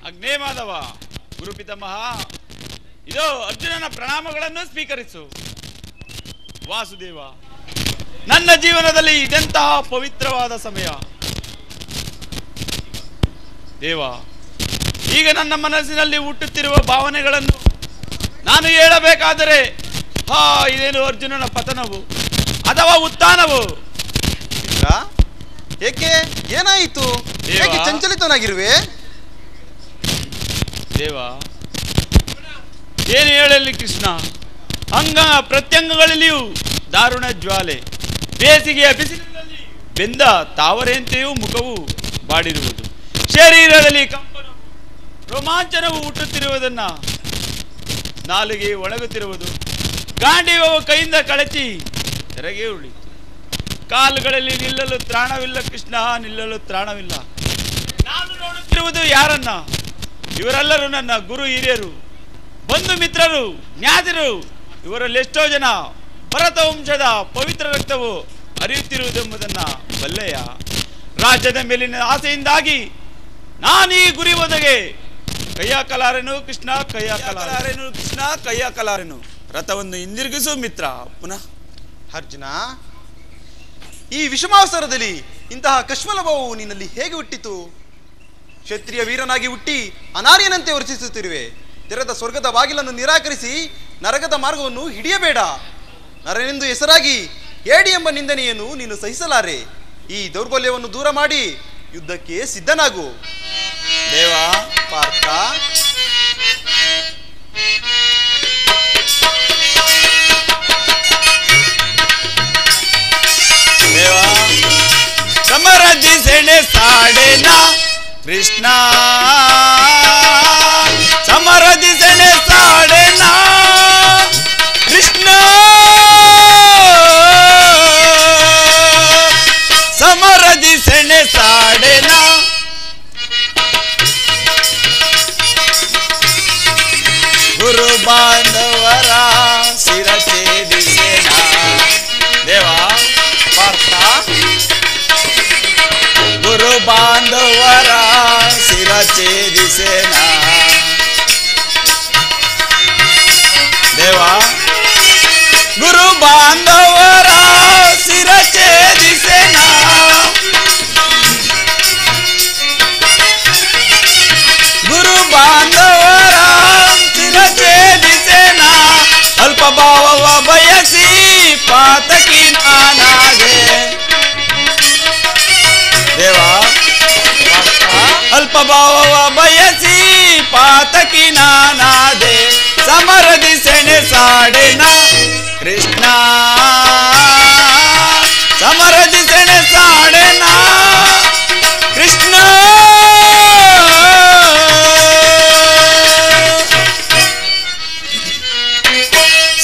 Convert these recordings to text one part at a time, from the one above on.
ಅಗ್ನೇ ಮಾಧವ, ಗುರುಪಿತಾಮಹ, ಇದೋ ಅರ್ಜುನನ ಪ್ರಣಾಮಗಳನ್ನು ಸ್ವೀಕರಿಸು. ವಾಸುದೇವ, ನನ್ನ ಜೀವನದಲ್ಲಿ ಇದೆಂತಹ ಪವಿತ್ರವಾದ ಸಮಯ. ದೇವ, ಈಗ ನನ್ನ ಮನಸ್ಸಿನಲ್ಲಿ ಹುಟ್ಟುತ್ತಿರುವ ಭಾವನೆಗಳನ್ನು ನಾನು ಹೇಳಬೇಕಾದರೆ ಇದೇನು ಅರ್ಜುನನ ಪತನವು ಅಥವಾ ಉತ್ಥಾನವು? ಏಕೆ, ಏನಾಯಿತು? ಏಕೆ ಚಂಚಲಿತನಾಗಿರುವೆ? ದೇವ, ಏನು ಹೇಳಲಿ ಕೃಷ್ಣ, ಅಂಗ ಪ್ರತ್ಯಂಗಗಳಲ್ಲಿಯೂ ದಾರುಣ ಜ್ವಾಲೆ, ಬೇಸಿಗೆಯ ಬಿಸಿಲಿನಲ್ಲಿ ಬೆಂದ ತಾವರೆಯಂತೆಯೂ ಮುಖವು ಬಾಡಿರುವುದು, ಶರೀರದಲ್ಲಿ ಕಂಪನ ರೋಮಾಂಚನವು ಹುಟ್ಟುತ್ತಿರುವುದನ್ನ, ನಾಲಿಗೆ ಒಣಗುತ್ತಿರುವುದು, ಗಾಂಡೀವವು ಕೈಯಿಂದ ಕಳಚಿ ತೆರೆಗೆ ಉಳಿತು. ಕಾಲುಗಳಲ್ಲಿ ನಿಲ್ಲಲು ತ್ರಾಣವಿಲ್ಲ ಕೃಷ್ಣ, ನಿಲ್ಲಲು ತ್ರಾಣವಿಲ್ಲ. ನಾನು ನೋಡುತ್ತಿರುವುದು ಯಾರನ್ನ? ಇವರೆಲ್ಲರೂ ನನ್ನ ಗುರು ಹಿರಿಯರು, ಬಂಧು ಮಿತ್ರರು, ಜ್ಞಾತಿರು. ಇವರಲ್ಲಿ ಎಷ್ಟೋ ಜನ ಭರತ ವಂಶದ ಪವಿತ್ರ ರಕ್ತವು ಹರಿಯುತ್ತಿರುವುದೆಂಬುದನ್ನ ಬಲ್ಲೆಯ? ರಾಜ್ಯದ ಮೇಲಿನ ಆಸೆಯಿಂದಾಗಿ ನಾನೀ ಗುರಿ ಒದಗೆ ಕೈಯಾಕಲಾರೆನು ಕೃಷ್ಣ, ಕೈಯಾಕಲಾರೆನು ಕೃಷ್ಣ, ಕೈಯಾಕಲಾರೆನು. ರಥವನ್ನು ಹಿಂದಿರುಗಿಸು ಮಿತ್ರ. ಪುನಃ ಅರ್ಜುನ, ಈ ವಿಷಮಾವಸರದಲ್ಲಿ ಇಂತಹ ಕಶ್ಮಲ ಭಾವವು ನಿನ್ನಲ್ಲಿ ಹೇಗೆ ಹುಟ್ಟಿತು? ಕ್ಷತ್ರಿಯ ವೀರನಾಗಿ ಹುಟ್ಟಿ ಅನಾರ್ಯನಂತೆ ವರ್ತಿಸುತ್ತಿರುವೆ. ತೆರೆದ ಸ್ವರ್ಗದ ಬಾಗಿಲನ್ನು ನಿರಾಕರಿಸಿ ನರಕದ ಮಾರ್ಗವನ್ನು ಹಿಡಿಯಬೇಡ. ನರನೆಂದು ಹೆಸರಾಗಿ ಏಡಿ ಎಂಬ ನಿಂದನೆಯನ್ನು ನೀನು ಸಹಿಸಲಾರೆ. ಈ ದೌರ್ಬಲ್ಯವನ್ನು ದೂರ ಮಾಡಿ ಯುದ್ಧಕ್ಕೆ ಸಿದ್ಧನಾಗು. ದೇವ, ಪಾರ್ಥ, ದೇವ, ಸಮರದಿ ಸೆಣೆ ಸಾಡೆನ ಕೃಷ್ಣ, ಸಮರದಿ ಸೆಣೆ ಸಾಡೆನ ಕೃಷ್ಣ, ಸಮರದಿ ಸೆಣೆ ಸಾಡೆನ ಗುರು ಬಾಂಧವರ ಶಿರಛೇದಿಸೇನ. ದೇವ, ಪಾರ್ಥ, ಗುರು ಬಾಂಧವರ ಶಿರಛೇದಿಸೇನ. ದೇವ, ಗುರು ಬಾಂಧವರ ಶಿರಛೇದಿಸೇನ. ಗುರು ಬಾಂಧವರ ಶಿರಛೇದಿಸೇನ. ಅಲ್ಪ ಭಾವವ ಬಯಸಿ ಪಾತಕಿ ನಾನಾದೆ. ದೇವ, ಅಲ್ಪ ಭಾವವ ಬಯಸಿ ಪಾತಕಿ ನಾನಾದೆ. ಸಮರದಿ ಸೆಣೆ ಸಾಡೆನ ಕೃಷ್ಣ, ಸಮರದಿ ಸೆಣೆ ಸಾಡೆನ ಕೃಷ್ಣ.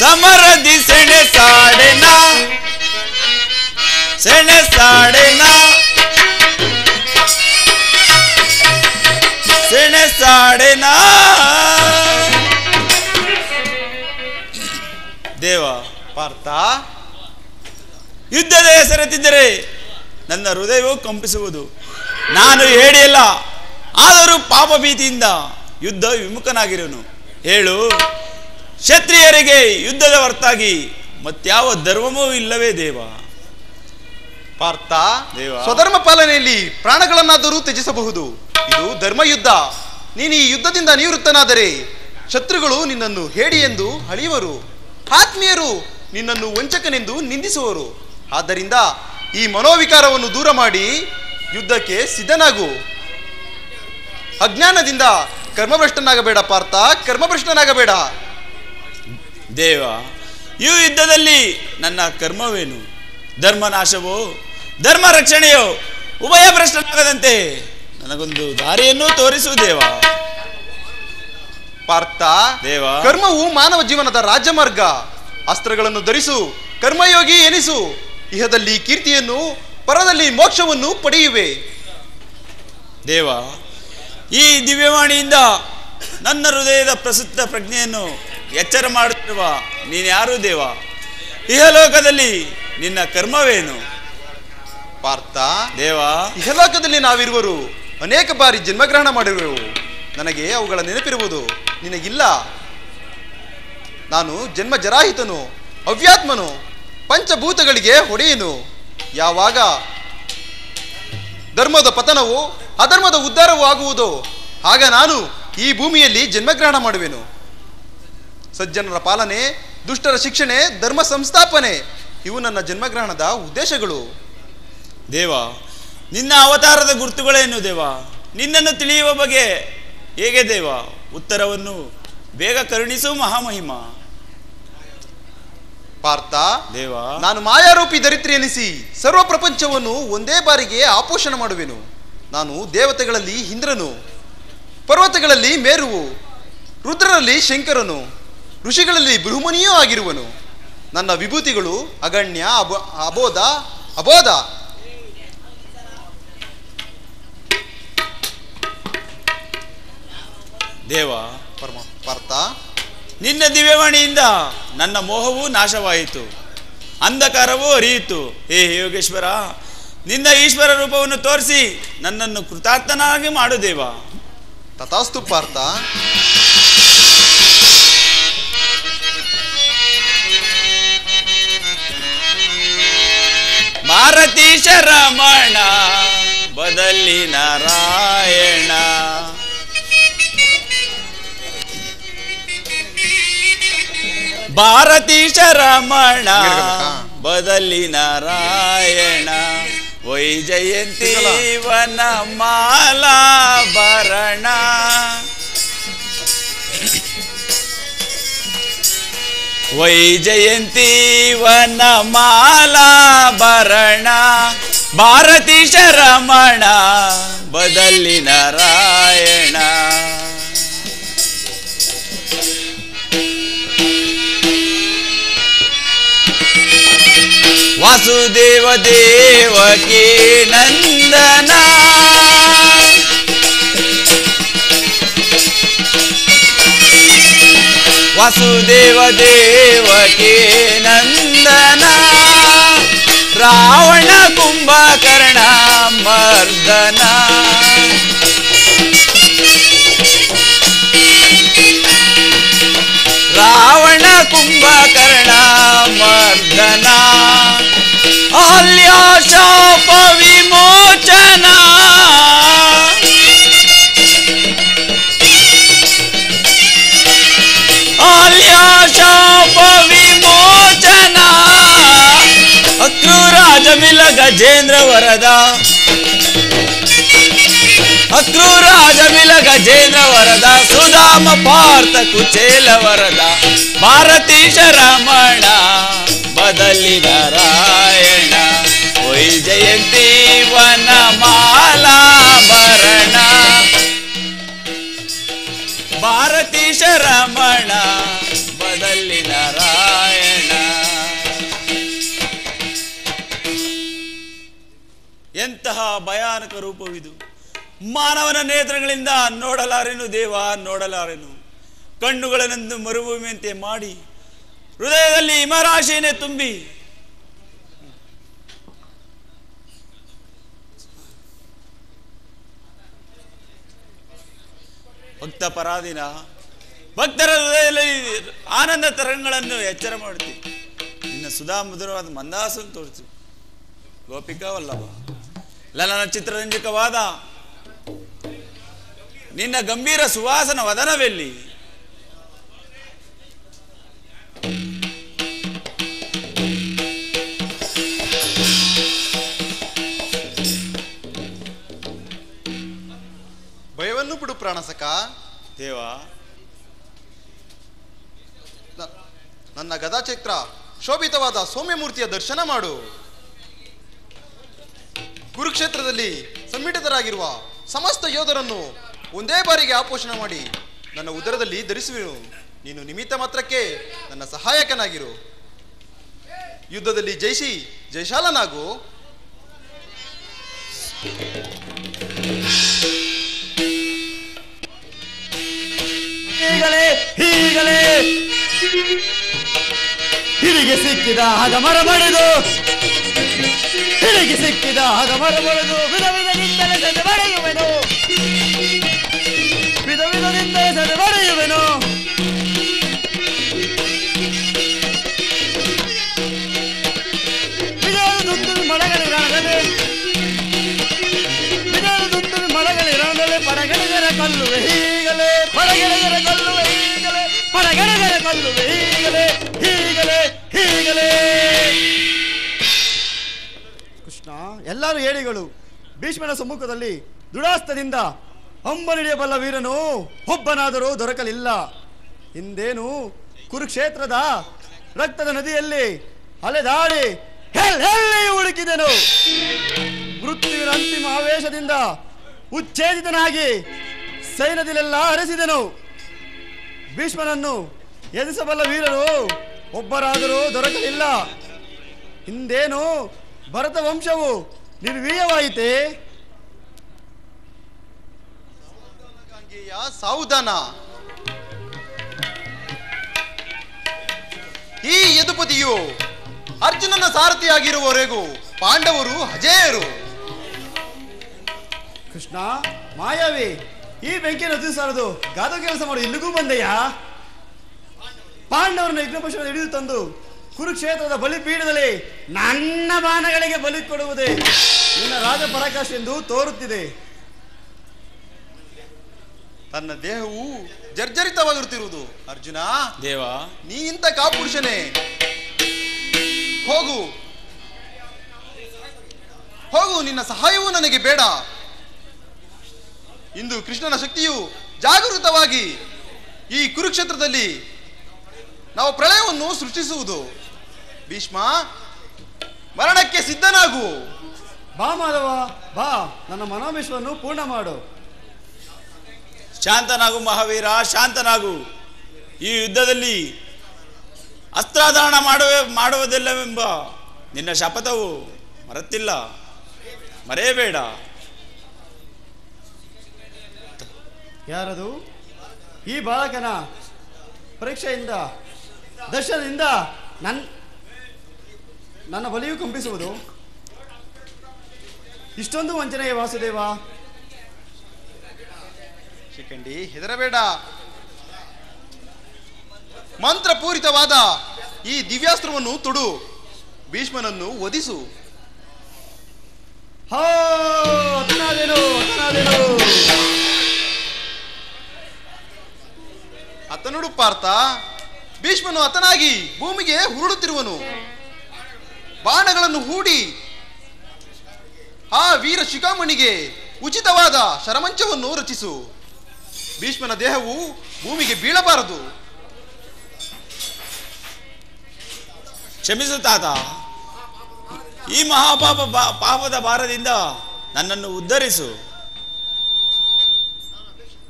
ಸಮರದಿ ಸೆಣೆ ಸಾಡೆನ, ಸೆಣೆ ಸಾಡೆನ, ಸೆಣೆ ಸಾಡೆನ. ದೇವ, ಪಾರ್ಥ, ಯುದ್ಧದ ಹೆಸರೆತ್ತಿದ್ದರೆ ನನ್ನ ಹೃದಯವು ಕಂಪಿಸುವುದು. ನಾನು ಹೇಳಿಯಲ್ಲ, ಆದರೂ ಪಾಪ ಭೀತಿಯಿಂದ ಯುದ್ಧ ವಿಮುಖನಾಗಿರುವನು. ಹೇಳು, ಕ್ಷತ್ರಿಯರಿಗೆ ಯುದ್ಧದ ಹೊರತಾಗಿ ಮತ್ಯಾವ ಧರ್ಮವೂ ಇಲ್ಲವೇ ದೇವ? ಪಾರ್ಥ, ದೇವ, ಸ್ವಧರ್ಮ ಪಾಲನೆಯಲ್ಲಿ ಪ್ರಾಣಗಳನ್ನಾದರೂ ತ್ಯಜಿಸಬಹುದು. ಇದು ಧರ್ಮಯುದ್ಧ. ನೀನು ಈ ಯುದ್ಧದಿಂದ ನಿವೃತ್ತನಾದರೆ ಶತ್ರುಗಳು ನಿನ್ನನ್ನು ಹೇಡಿ ಎಂದು ಅಳೆಯುವರು, ಆತ್ಮೀಯರು ನಿನ್ನನ್ನು ವಂಚಕನೆಂದು ನಿಂದಿಸುವರು. ಆದ್ದರಿಂದ ಈ ಮನೋವಿಕಾರವನ್ನು ದೂರ ಮಾಡಿ ಯುದ್ಧಕ್ಕೆ ಸಿದ್ಧನಾಗು. ಅಜ್ಞಾನದಿಂದ ಕರ್ಮಭ್ರಷ್ಟನಾಗಬೇಡ ಪಾರ್ಥ, ಕರ್ಮಭ್ರಷ್ಟನಾಗಬೇಡ. ದೇವ, ಈ ಯುದ್ಧದಲ್ಲಿ ನನ್ನ ಕರ್ಮವೇನು? ಧರ್ಮನಾಶವೋ ಧರ್ಮ ರಕ್ಷಣೆಯೋ ಉಭಯ ಭ್ರಷ್ಟನಾಗದಂತೆ ನನಗೊಂದು ದಾರಿಯನ್ನು ತೋರಿಸು ದೇವ. ಪಾರ್ಥ, ದೇವ, ಕರ್ಮವು ಮಾನವ ಜೀವನದ ರಾಜಮಾರ್ಗ. ಅಸ್ತ್ರಗಳನ್ನು ಧರಿಸು, ಕರ್ಮಯೋಗಿ ಎನಿಸು. ಇಹದಲ್ಲಿ ಕೀರ್ತಿಯನ್ನು, ಪರದಲ್ಲಿ ಮೋಕ್ಷವನ್ನು ಪಡೆಯುವೆ. ದೇವ, ಈ ದಿವ್ಯವಾಣಿಯಿಂದ ನನ್ನ ಹೃದಯದ ಪ್ರಸುಪ್ತ ಪ್ರಜ್ಞೆಯನ್ನು ಎಚ್ಚರ ಮಾಡುತ್ತಿರುವ ನೀನ್ಯಾರು ದೇವ? ಇಹಲೋಕದಲ್ಲಿ ನಿನ್ನ ಕರ್ಮವೇನು? ಪಾರ್ಥ, ದೇವ, ಇಹಲೋಕದಲ್ಲಿ ನಾವಿರುವರು ಅನೇಕ ಬಾರಿ ಜನ್ಮಗ್ರಹಣ ಮಾಡಿರುವೆವು. ನನಗೆ ಅವುಗಳ ನೆನಪಿರುವುದು, ನಿನಗಿಲ್ಲ. ನಾನು ಜನ್ಮ ಜರಾಹಿತನು, ಅವ್ಯಾತ್ಮನು, ಪಂಚಭೂತಗಳಿಗೆ ಹೊಡೆಯನು. ಯಾವಾಗ ಧರ್ಮದ ಪತನವು ಅಧರ್ಮದ ಉದ್ಧಾರವೂ ಆಗುವುದು, ಆಗ ನಾನು ಈ ಭೂಮಿಯಲ್ಲಿ ಜನ್ಮಗ್ರಹಣ ಮಾಡುವೆನು. ಸಜ್ಜನರ ಪಾಲನೆ, ದುಷ್ಟರ ಶಿಕ್ಷಣೆ, ಧರ್ಮ ಸಂಸ್ಥಾಪನೆ ಇವು ನನ್ನ ಜನ್ಮಗ್ರಹಣದ ಉದ್ದೇಶಗಳು. ದೇವ, ನಿನ್ನ ಅವತಾರದ ಗುರುತುಗಳೇನು ದೇವ? ನಿನ್ನನ್ನು ತಿಳಿಯುವ ಬಗೆ ಹೇಗೆ ದೇವ? ಉತ್ತರವನ್ನು ಬೇಗ ಕರುಣಿಸು ಮಹಾಮಹಿಮ. ಪಾರ್ಥ ದೇವ, ನಾನು ಮಾಯಾರೂಪಿ ದರಿದ್ರಿ ಎನಿಸಿ ಸರ್ವ ಪ್ರಪಂಚವನ್ನು ಒಂದೇ ಬಾರಿಗೆ ಆಪೋಷಣ ಮಾಡುವೆನು. ನಾನು ದೇವತೆಗಳಲ್ಲಿ ಇಂದ್ರನು, ಪರ್ವತಗಳಲ್ಲಿ ಮೇರುವು, ರುದ್ರರಲ್ಲಿ ಶಂಕರನು, ಋಷಿಗಳಲ್ಲಿ ಬೃಹಮನಿಯೂ ಆಗಿರುವನು. ನನ್ನ ವಿಭೂತಿಗಳು ಅಗಣ್ಯ, ಅಬೋಧ, ಅಬೋಧ. ದೇವ ಪಾರ್ಥ, ನಿನ್ನ ದಿವ್ಯವಾಣಿಯಿಂದ ನನ್ನ ಮೋಹವೂ ನಾಶವಾಯಿತು, ಅಂಧಕಾರವೂ ಅರಿಯಿತು. ಹೇ ಯೋಗೇಶ್ವರ, ನಿನ್ನ ಈಶ್ವರ ರೂಪವನ್ನು ತೋರಿಸಿ ನನ್ನನ್ನು ಕೃತಾರ್ಥನಾಗಿ ಮಾಡು ದೇವ. ತಥಾಸ್ತು ಪಾರ್ಥ. ಭಾರತೀಶ ರಮಣ ಬದಲಿ ನಾರಾಯಣ, ಭಾರತೀಶ ರಮಣ ಬದಲಿ ನಾರಾಯಣ, ವೈಜಯಂತಿ ವನ ಮಾಲಾ ಭರಣ, ವೈಜಯಂತಿ ವನ ಮಾಲಾ ಭರಣ, ಭಾರತೀಶ ರಮಣ ಬದಲಿ ನಾರಾಯಣ. ವಾಸುದೇವ ದೇವಕಿ ನಂದನ, ವಾಸುದೇವ ದೇವಕಿ ನಂದನ, ರಾವಣ ಕುಂಭಕರ್ಣ ಮರ್ದನ, ರಾವಣ ಕುಂಭಕರ್ಣ ಮರ್ದನ, ಅಹಲ್ಯ ಶಾಪ ವಿಮೋಚನ, ಅಹಲ್ಯ ಶಾಪ ವಿಮೋಚನ, ಅಕ್ರೂರಾಜ ಮಿಲ ಗಜೇಂದ್ರ ವರದ, ಅಕ್ರೂರಾಜ ಮಿಲ ಗಜೇಂದ್ರ ವರದ, ಸುಧಾಮ ಪಾರ್ಥ ಕುಚೇಲ ವರದ, ಭಾರತೀಶ ರಮಣ ಬದಲಿ ನಾರಾಯಣ, ವೈಜಯಂತಿ ವನ ಮಾಲಾ ಭರಣ, ಭಾರತೀಶ ರಮಣ ಬದಲಿ ನಾರಾಯಣ. ಎಂತಹ ಭಯಾನಕ ರೂಪವಿದು! ಮಾನವನ ನೇತ್ರಗಳಿಂದ ನೋಡಲಾರೆನು ದೇವ, ನೋಡಲಾರೆನು. ಕಣ್ಣುಗಳನ್ನೆಂದು ಮರುಭೂಮಿಯಂತೆ ಮಾಡಿ ಹೃದಯದಲ್ಲಿ ಹಿಮರಾಶಿಯನ್ನೇ ತುಂಬಿ ಭಕ್ತ ಪರಾಧೀನ ಭಕ್ತರ ಹೃದಯದಲ್ಲಿ ಆನಂದ ತರಂಗಗಳನ್ನು ಎಚ್ಚರ ಮಾಡುತ್ತಿ. ನಿನ್ನ ಸುಧಾ ಮಧುರವಾದ ಮಂದಾಸನ್ನು ತೋರಿಸು ಗೋಪಿಕಾ ವಲ್ಲಭ. ಲಲನ ಚಿತ್ರರಂಜಕವಾದ ನಿನ್ನ ಗಂಭೀರ ಸುವಾಸನ ವದನವೆಲ್ಲಿ? ಭಯವನ್ನು ಬಿಡು ಪ್ರಾಣಸಕ. ದೇವ, ನನ್ನ ಗದಾಚಕ್ರ ಶೋಭಿತವಾದ ಸೌಮ್ಯಮೂರ್ತಿಯ ದರ್ಶನ ಮಾಡು. ಕುರುಕ್ಷೇತ್ರದಲ್ಲಿ ಸಮ್ಮಿಳಿತರಾಗಿರುವ ಸಮಸ್ತ ಯೋಧರನ್ನು ಒಂದೇ ಬಾರಿಗೆ ಆಪೋಷಣ ಮಾಡಿ ನನ್ನ ಉದರದಲ್ಲಿ ಧರಿಸುವೆನು. ನೀನು ನಿಮಿತ್ತ ಮಾತ್ರಕ್ಕೆ ನನ್ನ ಸಹಾಯಕನಾಗಿರು. ಯುದ್ಧದಲ್ಲಿ ಜಯಿಸಿ ಜಯಶಾಲನಾಗು. ಹೀಗಲೇ ಹಿಡಿಗೆ ಸಿಕ್ಕಿದ ಆಗ ಮರ ಬಡಿದು, ಹಿಡಿಗೆ ಸಿಕ್ಕಿದ ಆಗ ಮರ ಬಡಿದು, ವಿಧ ವಿಧದಿಂದಲೇ ಬರೆಯುವೆನು, ವಿಧ ಕೊಲ್ಲುವೆ ಹೀಗಲೇ, ಪರಗೆಳೆದರೆ ಕೊಲ್ಲುವೆ ಹೀಗಲೇ, ಪರಗೆಳೆದರೆ ಕೊಲ್ಲುವೆ ಹೀಗಲೇ, ಹೀಗಲೇ ಹೀಗಲೇ. ಕೃಷ್ಣ, ಎಲ್ಲರೂ ಏಳಿಗಳು. ಭೀಷ್ಮನ ಸಮ್ಮುಖದಲ್ಲಿ ದುಡಾಸ್ತದಿಂದ ಅಂಬನಿಡಿಯಬಲ್ಲ ವೀರನು ಒಬ್ಬನಾದರೂ ದೊರಕಲಿಲ್ಲ. ಹಿಂದೇನು ಕುರುಕ್ಷೇತ್ರದ ರಕ್ತದ ನದಿಯಲ್ಲಿ ಅಲೆದಾಡಿ ಎಲ್ಲೆಲ್ಲಿಯೂ ಹುಡುಕಿದೆನು. ಮೃತ್ಯುವಿನ ಅಂತಿಮ ಆವೇಶದಿಂದ ಉಚ್ಛೇದಿತನಾಗಿ ಸೈನ್ಯದಲ್ಲೆಲ್ಲ ಹರಿಸಿದೆನು. ಭೀಷ್ಮನನ್ನು ಎದುರಿಸಬಲ್ಲ ವೀರರು ಒಬ್ಬರಾದರೂ ದೊರಕಲಿಲ್ಲ. ಹಿಂದೇನು ಭರತ ವಂಶವು ನಿರ್ವೀಯವಾಯಿತೆ. ಸಾವುದಾನ, ಈ ಯದುಪತಿಯು ಅರ್ಜುನನ ಸಾರಥಿಯಾಗಿರುವವರೆಗೂ ಪಾಂಡವರು ಅಜೇಯರು. ಕೃಷ್ಣ, ಮಾಯಾವಿ, ಈ ಬೆಂಕಿಯನ್ನು ಹೊತ್ತಿಸಲು ಗಾದ ಕೆಲಸ ಮಾಡು ಇಲ್ಲಿಗೂ ಬಂದೆಯಾ? ಪಾಂಡವರನ್ನು ಯಜ್ಞಪಶುವನ್ನು ಹಿಡಿದು ತಂದು ಕುರುಕ್ಷೇತ್ರದ ಬಲಿಪೀಠದಲ್ಲಿ ನನ್ನ ಬಾಣಗಳಿಗೆ ಬಲಿ ಕೊಡುವುದೇ ನಿನ್ನ ರಾಜ ಪರಾಕಾಶ ಎಂದು ತೋರುತ್ತಿದೆ. ತನ್ನ ದೇಹವು ಜರ್ಜರಿತವಾಗಿರುತ್ತಿರುವುದು. ಅರ್ಜುನ ದೇವ, ನೀ ಇಂಥ ಕಾಪುರುಷನೇ. ಹೋಗು ಹೋಗು, ನಿನ್ನ ಸಹಾಯವೂ ನನಗೆ ಬೇಡ. ಇಂದು ಕೃಷ್ಣನ ಶಕ್ತಿಯು ಜಾಗೃತವಾಗಿ ಈ ಕುರುಕ್ಷೇತ್ರದಲ್ಲಿ ನಾವು ಪ್ರಳಯವನ್ನು ಸೃಷ್ಟಿಸುವುದು. ಭೀಷ್ಮ, ಮರಣಕ್ಕೆ ಸಿದ್ಧನಾಗು. ಬಾ ಮಾಧವ, ಬಾ, ನನ್ನ ಮನೋಭೀಷ್ಮವನ್ನು ಪೂರ್ಣ ಮಾಡು. ಶಾಂತನಾಗು ಮಹಾವೀರ, ಶಾಂತನಾಗು. ಈ ಯುದ್ಧದಲ್ಲಿ ಅಸ್ತ್ರಾಧಾರಣ ಮಾಡುವುದಿಲ್ಲವೆಂಬ ನಿನ್ನ ಶಪಥವು ಮರೆತಿಲ್ಲ, ಮರೆಯಬೇಡ. ಯಾರದು? ಈ ಬಾಲಕನ ಪರೀಕ್ಷೆಯಿಂದ ದರ್ಶನದಿಂದ ನನ್ನ ಬಲಿಯು ಕಂಪಿಸುವುದು. ಇಷ್ಟೊಂದು ವಂಚನೆಯ ವಾಸುದೇವ. ಶಿಖಂಡಿ, ಹೆದರಬೇಡ. ಮಂತ್ರಪೂರಿತವಾದ ಈ ದಿವ್ಯಾಸ್ತ್ರವನ್ನು ತೊಡು, ಭೀಷ್ಮನನ್ನು ವಧಿಸು. ಅತನುಡು ಪಾರ್ಥ, ಭೀಷ್ಮನು ಅತನಾಗಿ ಭೂಮಿಗೆ ಹುರುಳುತ್ತಿರುವನು. ಬಾಣಗಳನ್ನು ಹೂಡಿ ಆ ವೀರ ಶಿಖಾಮಣಿಗೆ ಉಚಿತವಾದ ಶರಮಂಚವನ್ನು ರಚಿಸು. ಭೀಷ್ಮನ ದೇಹವು ಭೂಮಿಗೆ ಬೀಳಬಾರದು. ಕ್ಷಮಿಸು ತಾತ, ಈ ಪಾಪದ ಭಾರದಿಂದ ನನ್ನನ್ನು ಉದ್ಧರಿಸು.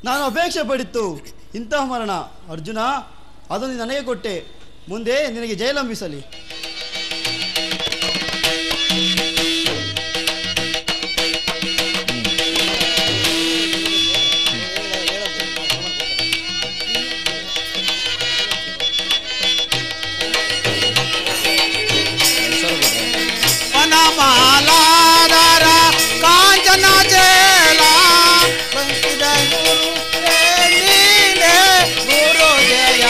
ನಾನು ಅಪೇಕ್ಷೆ ಪಡಿತ್ತು ಇಂತಹ ಮರಣ. ಅರ್ಜುನ, ಅದು ನನಗೆ ಕೊಟ್ಟೆ, ಮುಂದೆ ನಿನಗೆ ಜಯಲಂಬಿಸಲಿ. ಮಾಲಾಧಾರ ಕಾಂಚನ ಚೇಲ ನೀನೆ ಗುರು ಜಯ.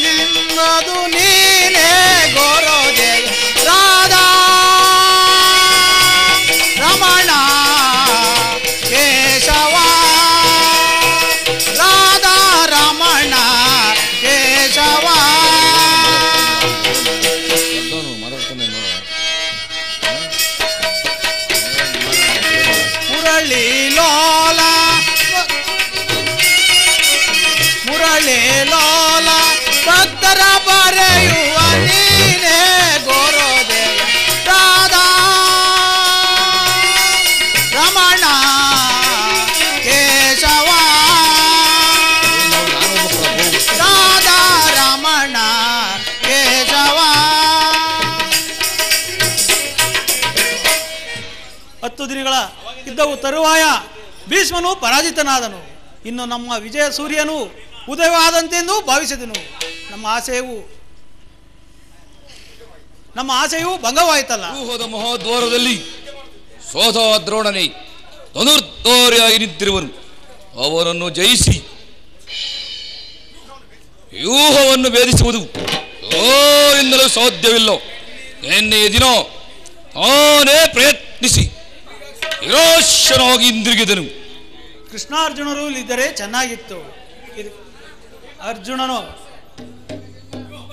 ನಿಮ್ಮದು ನೀನೆ ಗುರು ಜಯ. ರಾಧಾ ರಮಣ ಕೇಶವ, ರಾಧಾ ರಮಣ ಕೇಶವ. ಮುರಳಿ ಲೋಲ ಮುರಳಿ ಲೋಲ ಭಕ್ತರ ಬರೆಯುವ ನೀನೇ ಗೋರೋದಯ. ರಾಧಾ ರಮಣ ಕೇಶವ, ರಾಧಾ ರಮಣ ಕೇಶವ. ಹತ್ತು ದಿನಗಳ ಯುದ್ಧವು ತರುವಾಯ ಭೀಷ್ಮನು ಪರಾಜಿತನಾದನು. ಇನ್ನು ನಮ್ಮ ವಿಜಯ ಸೂರ್ಯನು ಉದಯವಾದಂತೆಂದು ಭಾವಿಸಿದನು. ನಮ್ಮ ಆಸೆಯು ಭಂಗವಾಯಿತಲ್ಲ. ವ್ಯೂಹದ ಮಹಾದ್ವಾರದಲ್ಲಿ ಸ್ವತಃ ದ್ರೋಣನೇ ಧನುರ್ಧಾರಿಯಾಗಿ ನಿಂತಿರುವನು. ಅವನನ್ನು ಜಯಿಸಿ ವ್ಯೂಹವನ್ನು ಭೇದಿಸುವುದು ಯಾರಿಂದಲೂ ಸಾಧ್ಯವಿಲ್ಲ. ನಿನ್ನೆಯ ದಿನ ನಾನೇ ಪ್ರಯತ್ನ ಯತ್ನಿಸಿ ನಿರಾಶನಾಗಿ ಹಿಂದಿರುಗಿದನು. ಕೃಷ್ಣಾರ್ಜುನರು ಇಲ್ಲಿದ್ದರೆ ಚೆನ್ನಾಗಿತ್ತು. ಅರ್ಜುನನು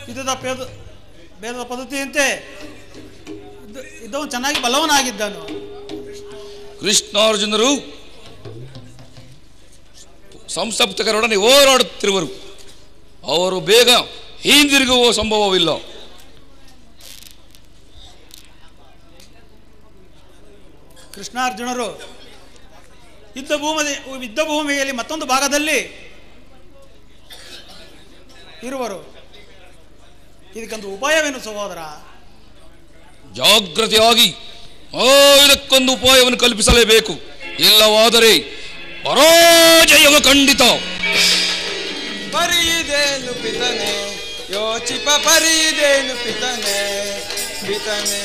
ಯುದ್ಧದ ಭೇದದ ಪದ್ಧತಿಯಂತೆ ಇದ್ದವನು ಚೆನ್ನಾಗಿ ಬಲವನಾಗಿದ್ದನು. ಕೃಷ್ಣಾರ್ಜುನರು ಸಂಸಪ್ತಕರೊಡನೆ ಹೋರಾಡುತ್ತಿರುವರು. ಅವರು ಬೇಗ ಹಿಂದಿರುಗುವ ಸಂಭವವಿಲ್ಲ. ಕೃಷ್ಣಾರ್ಜುನರು ಯುದ್ಧ ಭೂಮಿಯಲ್ಲಿ ಮತ್ತೊಂದು ಭಾಗದಲ್ಲಿ ಇರುವರು. ಇದಕ್ಕೊಂದು ಉಪಾಯವೇನು ಸಹೋದರ? ಜಾಗ್ರತೆಯಾಗಿ ಇದಕ್ಕೊಂದು ಉಪಾಯವನ್ನು ಕಲ್ಪಿಸಲೇಬೇಕು. ಇಲ್ಲವಾದರೆ ಪರಾಜಯವು ಖಂಡಿತ. ಪರಿಯಿದೇನು ಪಿತನೆ ಯೋಚಿಪ ಪರಿಯಿದೇನು ಪಿತನೆ ಪಿತನೆ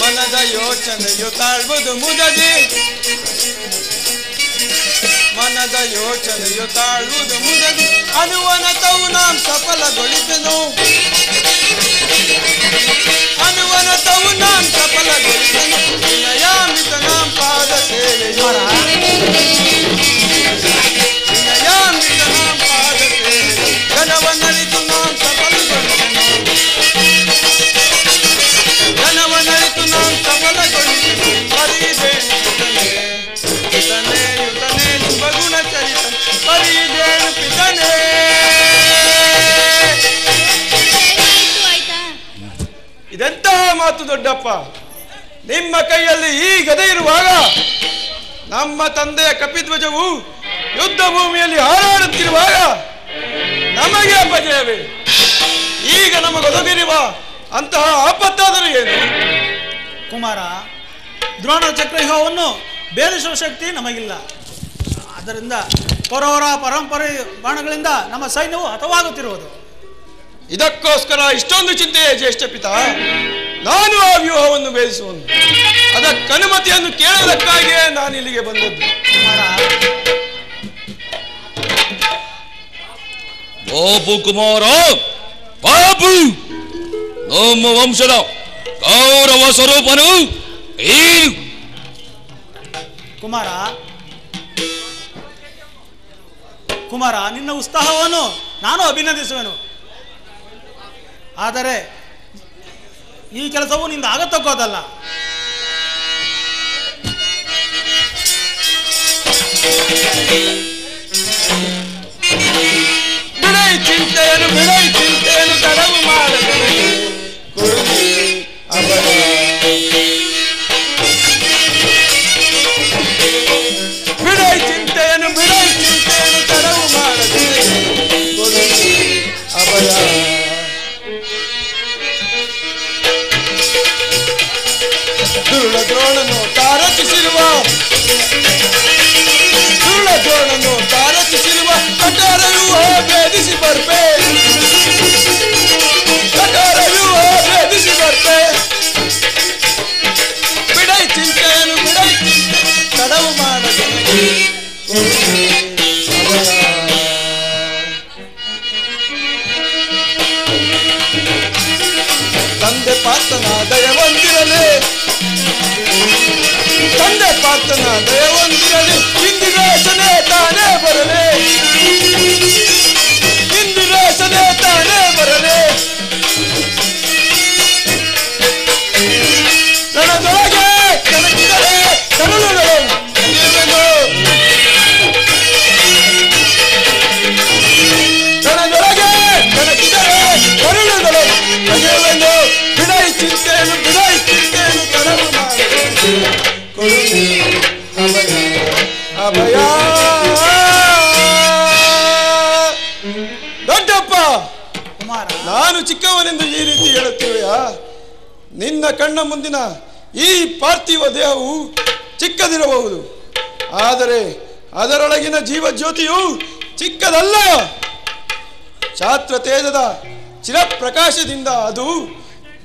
ಮನದ ಯೋಚನೆಯು ತಾಳ್ವುದು ಮುದದಿ ಮನದ ಯೋಚನೆಯು ತಾಳುವುದು ಮುದದಿ ಅನುವನತವು ನಾಂ ಸಫಲಗೊಳಿಸೆನು ಅನುವನತವು ನಾಂ ಸಫಲಗೊಳಿಸೆನು ವಿನಯಾಮಿತ ನಾಂ ಪಾದ ಸೇವೆಯು ವಿನಯಾಮಿತ ನಾಂ ಪಾದ ಸೇವೆಯು ಘನವನ್ನಳಿತು ನಾಂ ಸಫಲಗೊಳಿಸೆನು ಘನವನ್ನಳಿತು ನಾಂ ಸಫಲಗೊಳಿಸೆನು ಪರಿದೇನು ಪಿತನೆ ಯುತನೆ ಶುಭಗುಣ ಚರಿತ ಪರಿದೇನು ಪಿತನೆ. ಇದೆಂತಹ ಮಾತು ದೊಡ್ಡಪ್ಪ, ನಿಮ್ಮ ಕೈಯಲ್ಲಿ ಈ ಗದೆ ಇರುವಾಗ ನಮ್ಮ ತಂದೆಯ ಕಪಿಧ್ವಜವು ಯುದ್ಧ ಭೂಮಿಯಲ್ಲಿ ಹಾರಾಡುತ್ತಿರುವಾಗ ನಮಗೆ ಅಪಜಯವೇ? ಈಗ ನಮಗೊದಗಿರುವ ಅಂತಹ ಆಪತ್ತಾದರೂ ಏನು? ಕುಮಾರ, ದ್ರೋಣ ಚಕ್ರವ್ಯೂಹವನ್ನು ಭೇದಿಸುವ ಶಕ್ತಿ ನಮಗಿಲ್ಲ. ಆದ್ದರಿಂದ ಕೌರವರ ಪರಂಪರೆ ಬಾಣಗಳಿಂದ ನಮ್ಮ ಸೈನ್ಯವು ಹತವಾಗುತ್ತಿರುವುದು. ಇದಕ್ಕೋಸ್ಕರ ಇಷ್ಟೊಂದು ಚಿಂತೆಯೇ ಜ್ಯೇಷ್ಠ ಪಿತ? ನಾನು ಆ ವ್ಯೂಹವನ್ನು ಭೇದಿಸುವನು. ಅದಕ್ಕನುಮತಿಯನ್ನು ಕೇಳುವುದಕ್ಕಾಗಿಯೇ ನಾನು ಇಲ್ಲಿಗೆ ಬಂದದ್ದು. ಬಾಬು ಕುಮಾರ, ಬಾಬು ನಮ್ಮ ವಂಶದ ಗೌರವ ಸ್ವರೂಪನು ಏನು? ಕುಮಾರ, ನಿನ್ನ ಉತ್ಸಾಹವನ್ನು ನಾನು ಅಭಿನಂದಿಸುವೆನು. ಆದರೆ ಈ ಕೆಲಸವು ನಿಂದ ಆಗತಕ್ಕೋದಲ್ಲ. ಬಿಡೈ ಚಿಂತೆಯನ್ನು ತಡವು ಮಾಡದೆ ಬಿಡೈ ಚಿಂತೆಯನ್ನು ತಡವು ಮಾಡದೆ ಅಭಯ. ದುರುಳ ದ್ರೋಣನು ತಾರತಿಸಿರುವ ಕಠೋರವ್ಯೂಹ ಭೇದಿಸಿ ಬರ್ಪೆ ಬಿಡೈ ಚಿಂತೆಯನ್ನು ತಡವು ಮಾಡದೆ ತಂದೆ ಪಾರ್ಥನ ದಯವೊಂದಿರಲಿ ಇಂದಿರೇಶನೇ ತಾನೇ ಬರಲಿ ರಣದೊಳಗೆ ಕಣಕಿದರೆ ಕರುಳುಗಳು ಕಗೆಯುವೆನು. ಬಿಡೈ ಚಿಂತೆಯನ್ನು ತಡವು ಮಾಡದೆ ಅಭಯ. ದೊಡ್ಡಪ್ಪ, ನಾನು ಚಿಕ್ಕವನೆಂದು ಈ ರೀತಿ ಹೇಳುತ್ತೇವೆಯಾ? ನಿನ್ನ ಕಣ್ಣ ಮುಂದಿನ ಈ ಪಾರ್ಥಿವ ದೇಹವು ಚಿಕ್ಕದಿರಬಹುದು, ಆದರೆ ಅದರೊಳಗಿನ ಜೀವಜ್ಯೋತಿಯು ಚಿಕ್ಕದಲ್ಲ. ಛಾತ್ರ ತೇಜದ ಚಿರಪ್ರಕಾಶದಿಂದ ಅದು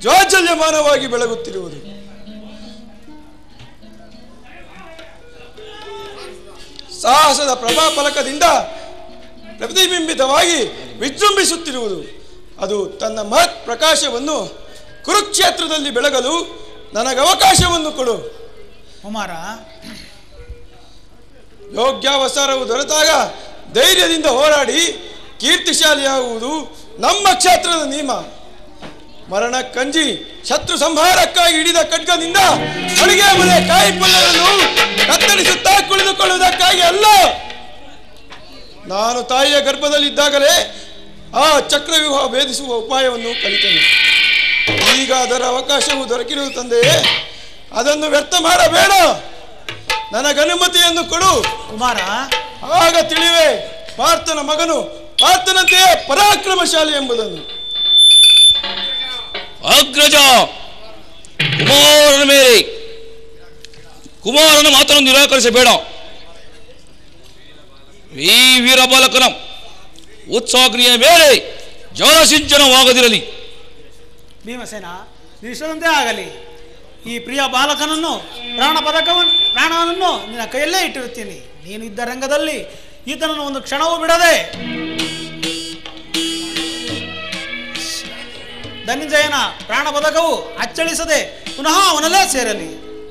ಜ್ವಾಜ್ವಲ್ಯಮಾನವಾಗಿ ಬೆಳಗುತ್ತಿರುವುದು. ಸಾಹಸದ ಪ್ರಭಾಫಲಕದಿಂದ ಪ್ರತಿಬಿಂಬಿತವಾಗಿ ವಿಜೃಂಭಿಸುತ್ತಿರುವುದು. ಅದು ತನ್ನ ಮಹತ್ ಪ್ರಕಾಶವನ್ನು ಕುರುಕ್ಷೇತ್ರದಲ್ಲಿ ಬೆಳಗಲು ನನಗೆ ಅವಕಾಶವನ್ನು ಕೊಡು. ಕುಮಾರ, ಯೋಗ್ಯಾವಸರವು ದೊರೆತಾಗ ಧೈರ್ಯದಿಂದ ಹೋರಾಡಿ ಕೀರ್ತಿಶಾಲಿಯಾಗುವುದು ನಮ್ಮ ಕ್ಷೇತ್ರದ ನಿಯಮ. ಮರಣ ಕಂಜಿ ಶತ್ರು ಸಂಹಾರಕ್ಕಾಗಿ ಹಿಡಿದ ಖಡ್ಗದಿಂದ ಅಡುಗೆ ಮನೆ ಕಾಯಿ ಪಲ್ಯಗಳನ್ನು ಕತ್ತರಿಸುತ್ತಾ ಕುಳಿತುಕೊಳ್ಳುವುದಕ್ಕಾಗಿ ಅಲ್ಲ. ನಾನು ತಾಯಿಯ ಗರ್ಭದಲ್ಲಿದ್ದಾಗಲೇ ಆ ಚಕ್ರವ್ಯೂಹ ಭೇದಿಸುವ ಉಪಾಯವನ್ನು ಕಲಿತೇನೆ. ಈಗ ಅದರ ಅವಕಾಶವು ದೊರಕಿರುವುದು ತಂದೆಯೇ, ಅದನ್ನು ವ್ಯರ್ಥ ಮಾಡಬೇಡ. ನನಗನುಮತಿಯನ್ನು ಕೊಡು ಕುಮಾರ. ಆಗ ತಿಳಿವೆ ಪಾರ್ಥನ ಮಗನು ಪಾರ್ಥನಂತೆಯೇ ಪರಾಕ್ರಮಶಾಲಿ ಎಂಬುದನ್ನು. ಅಗ್ರಜ, ಕುಮಾರನ ಮೇಲೆ ಕುಮಾರನ ಮಾತನ್ನು ನಿರಾಕರಿಸಬೇಡ. ಈ ವೀರಬಾಲಕನ ಉತ್ಸಾಗ್ನಿಯ ಮೇಲೆ ಜಲಸಿಂಚನವಾಗದಿರಲಿ. ಭೀಮಸೇನ, ನಿಶ್ಚದಂತೆ ಆಗಲಿ. ಈ ಪ್ರಿಯ ಬಾಲಕನನ್ನು ಪ್ರಾಣವನ್ನು ನಿನ್ನ ಕೈಯಲ್ಲೇ ಇಟ್ಟಿರುತ್ತೀನಿ. ನೀನು ಇದ್ದ ರಂಗದಲ್ಲಿ ಈತನನ್ನು ಒಂದು ಕ್ಷಣವೂ ಬಿಡದೆ ಧನಂಜಯನ ಪ್ರಾಣ ಪದಕವು ಅಚ್ಚಳಿಸದೆ ಪುನಃ ಅವನಲ್ಲೇ ಸೇರಲಿ.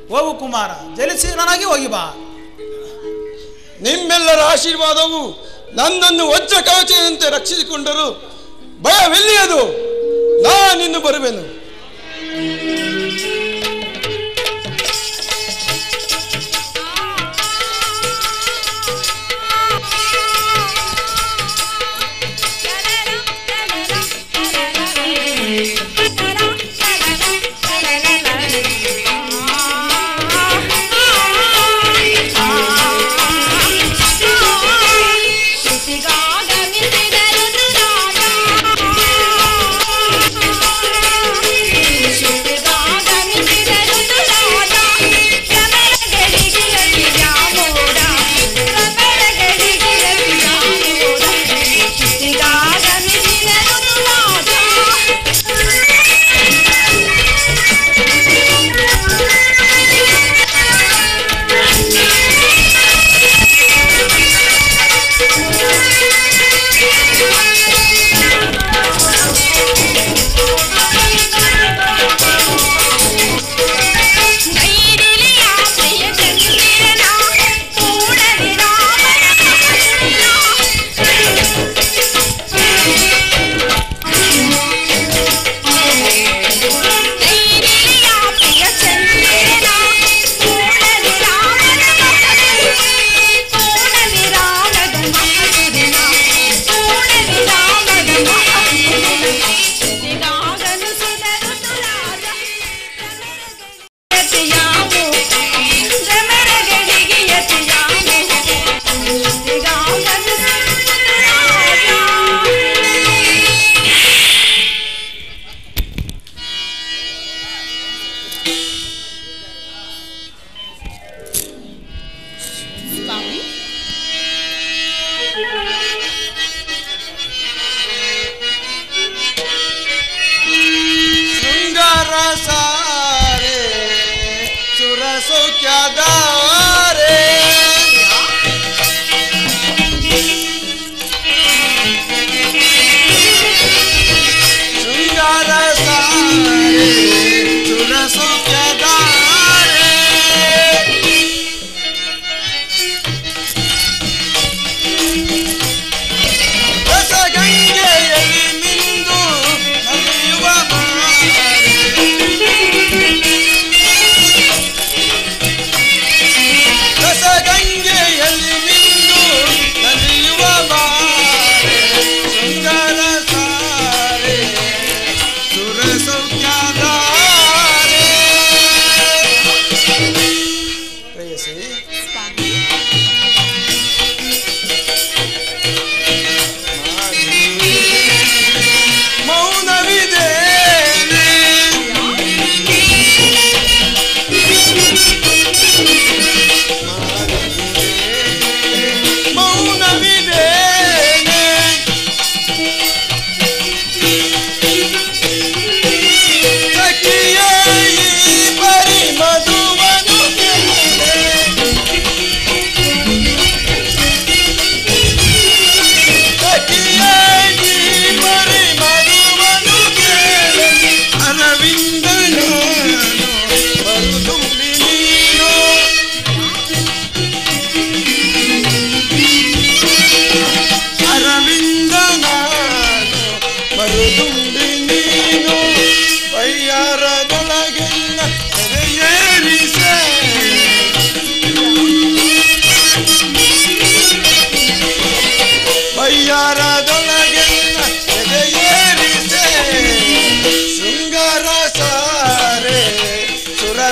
ಹೋಗು ಕುಮಾರ, ಜಲಸೀಲನಾಗಿ ಹೋಗಿ ಬಾ. ನಿಮ್ಮೆಲ್ಲರ ಆಶೀರ್ವಾದವು ನನ್ನನ್ನು ವಜ್ರ ಕವಚದಂತೆ ರಕ್ಷಿಸಿಕೊಂಡರು ಭಯವೆಲ್ಲಿಯದು. ನಾನಿನ್ನು ಬರುವೆನು. Shut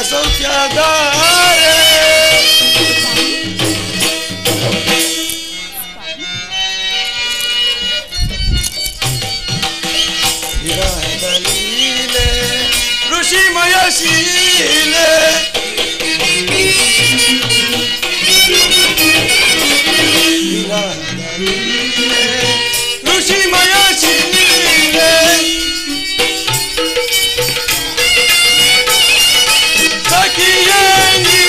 ಸೌಖ್ಯದಾರೆ ವಿರಹದಲೀಲೆ ಋಷಿಮಯ ಶೀಲೆ ಋಷಿಮಯ ಶೀಲೆ ಸಖಿಯೇ ನೀ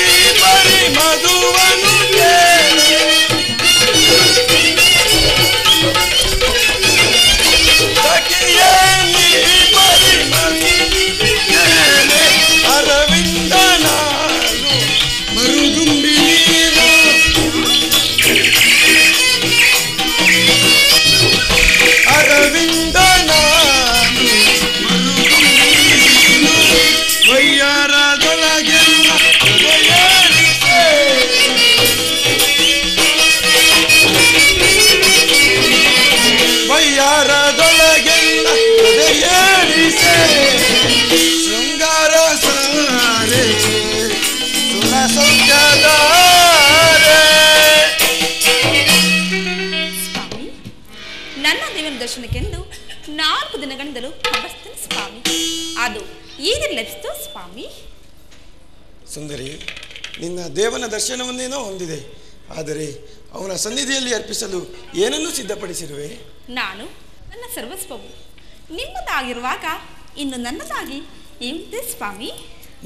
ಬರಿ ಮಧುವನು ಕೇಳೆ ಸಖಿಯೇ ನೀ ಬರಿ ಮಧು ಕೇಳೆ ಅರವಿಂದ ನಾನು ಮರುಗುಂಬಿ ನೀನು ಅರವಿಂದ ನಾನು ವಯ್ಯಾರದೊಳಗೆಲ್ಲ ಹೃದಯಾರಿಸೆ ವಯ್ಯಾರದೊಳಗೆಲ್ಲ ಹೃದಯಾರಿಸೆ ಶೃಂಗಾರ ಸಾರೆ ಸುರ ಸೌಖ್ಯದಾರೆ ಸ್ವಾಮಿ, ನನ್ನ ದೇವರ ದರ್ಶನಕ್ಕೆಂದು 4 ದಿನಗಳಿಂದಲೂ ಹಬ್ಬಸ್ತೇನೆ ಸ್ವಾಮಿ. ಅದು ಈಗಲೇ ಲಭಿಸ್ತು ಸ್ವಾಮಿ. ಸುಂದರಿ, ನಿನ್ನ ದೇವನ ದರ್ಶನವನ್ನೇನೋ ಹೊಂದಿದೆ, ಆದರೆ ಅವನ ಸನ್ನಿಧಿಯಲ್ಲಿ ಅರ್ಪಿಸಲು ಏನನ್ನೂ ಸಿದ್ಧಪಡಿಸಿರುವೆ? ನಾನು ನನ್ನ ಸರ್ವಸ್ವವು ನಿಮ್ಮದಾಗಿರುವಾಗ ಇನ್ನು ನನ್ನದಾಗಿ ಏನಿದೆ ಸ್ವಾಮಿ?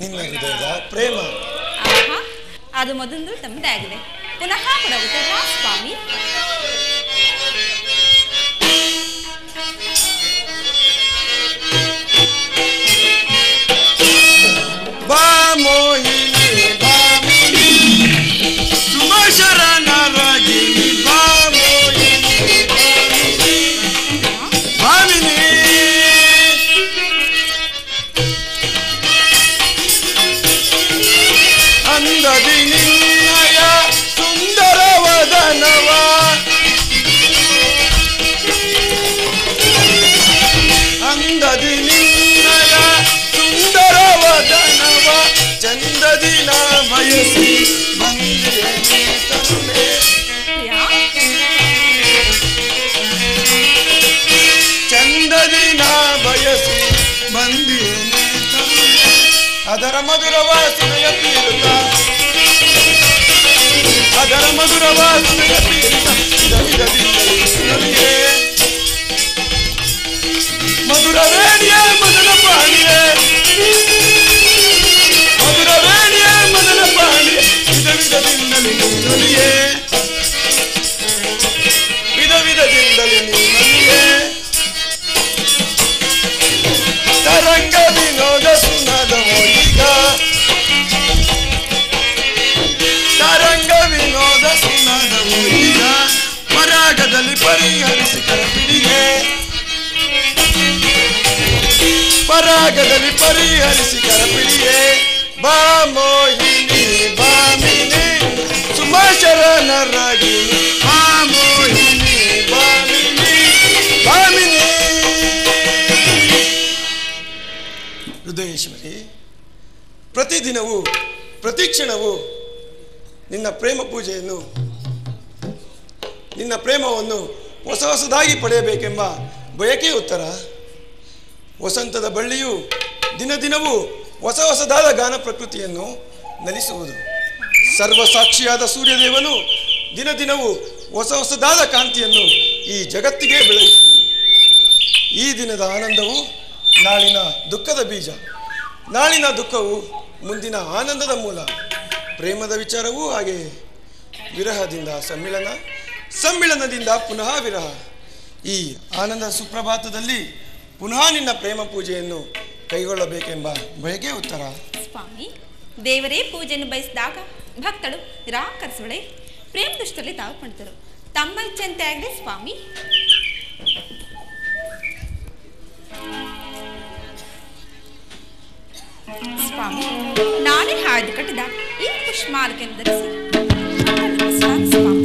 ನಿನ್ನ ಹೃದಯದ ಪ್ರೇಮ. ಆಹಾ, ಅದು ಮೊದಲು ತಮ್ಮದೇ ಆಗಿದೆ. ಪುನಃ ಕೊಡಗುತ್ತಾ ಸ್ವಾಮಿ? ಬಾ ಮೋಹಿನಿ ಭಾಮಿನಿ ಸುಮಶರಣರಾಗಿನಿ ಬಾ ಮೋಹಿನಿ ಭಾಮಿನಿ ಅಂದದಿ ನಿನ್ನಯ ಸುಂದರ ವದನವ ಅಂದದಿ ನಿನ್ನಯ ಸುಂದರ ವದನವ ಚಂದದಿ ನಾ ಬಯಸಿ ಬಂದಿರೇನೆ ತರುಣೆ ಚಂದದಿ ನಾ ಬಯಸಿ ಬಂದಿರೇನೆ ತರುಣೆ ಅದರ ಮಧುರ ವಾಸನೆಯ ಪೀರುತ್ತ ಅದರ ಮಧುರ ವಾಸನೆಯ ಪೀರುತ್ತ ವಿಧವಿಧದಿಂದಲೇ ಮಧುರ ವೇಣಿಯ ಮದನ ಪಾಣಿಯೇ ಮಧುರ ವೇಣಿಯ ಮದನ ಪಾಣಿ ವಿಧ ವಿಧದಿಂದಲೇ ನೀನೊಲಿಯೇ ವಿಧ ವಿಧದಿಂದಲೇ ನೀನೊಲಿಯೇ ತರಂಗ ವಿನೋದ ಸುನದವೋ ಈಗ ತರಂಗ ವಿನೋದ ಸುನದವೋ ಈಗ ಪರಾಗದಲ್ಲಿ ಪರಿಹರಿಸಿ ಕರಪಿಡಿಗೆ ಪರಾಗದಲ್ಲಿ ಪರಿಹರಿಸಿ ಕರಪಿಡಿಯೇ ಬಾ ಮೋಹಿನಿ ಭಾಮಿನಿ ಸುಮಶರಣರಾಗಿನಿ ಬಾ ಮೋಹಿನಿ ಭಾಮಿನಿ ಭಾಮಿನಿ. ಹೃದಯೇಶ್ವರಿ, ಪ್ರತಿದಿನವೂ ಪ್ರತಿಕ್ಷಣವೂ ನಿನ್ನ ಪ್ರೇಮ ಪೂಜೆಯನ್ನು ನಿನ್ನ ಪ್ರೇಮವನ್ನು ಹೊಸ ಹೊಸದಾಗಿ ಪಡೆಯಬೇಕೆಂಬ ಬಯಕೆ ಉತ್ತರ. ವಸಂತದ ಬಳ್ಳಿಯು ದಿನ ದಿನವೂ ಹೊಸ ಹೊಸದಾದ ಗಾನ ಪ್ರಕೃತಿಯನ್ನು ನಲಿಸುವುದು. ಸರ್ವಸಾಕ್ಷಿಯಾದ ಸೂರ್ಯದೇವನು ದಿನ ದಿನವೂ ಹೊಸ ಹೊಸದಾದ ಕಾಂತಿಯನ್ನು ಈ ಜಗತ್ತಿಗೆ ಬೆಳೆಯುವುದು. ಈ ದಿನದ ಆನಂದವು ನಾಳಿನ ದುಃಖದ ಬೀಜ, ನಾಳಿನ ದುಃಖವು ಮುಂದಿನ ಆನಂದದ ಮೂಲ. ಪ್ರೇಮದ ವಿಚಾರವೂ ಹಾಗೆಯೇ. ವಿರಹದಿಂದ ಸಮ್ಮಿಳನ, ಸಮ್ಮಿಳನದಿಂದ ಪುನಃ ವಿರಹ. ಈ ಆನಂದ ಸುಪ್ರಭಾತದಲ್ಲಿ ಪುನಃ ನಿನ್ನ ಪ್ರೇಮ ಪೂಜೆಯನ್ನು ಕೈಗೊಳ್ಳಬೇಕೆಂಬ ಬಯಕೆ ಉತ್ತರ. ಸ್ವಾಮಿ, ದೇವರೇ ಪೂಜೆಯನ್ನು ಬಯಸಿದಾಗ ಭಕ್ತಳು ನಿರಾಕರಿಸುವಳೆ. ಪ್ರೇಮ ದೃಷ್ಟದಲ್ಲಿ ತಾವು ಪಣಿತರು. ತಮ್ಮ ಇಚ್ಛೆಯಂತೆ ಆಗಲಿ ಸ್ವಾಮಿ. ಸ್ವಾಮಿ, ನಾನೇ ಹಾಯ್ದು ಕಟ್ಟಿದ ಈ ಪುಷ್ಮಾಲಕೆಯನ್ನು ಧರಿಸಿ ಸ್ವಾಮಿ.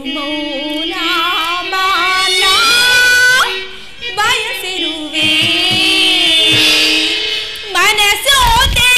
ಮೂಲಾಮಾನ ಬಯಸಿರುವೆ ಮನಸೋತೆ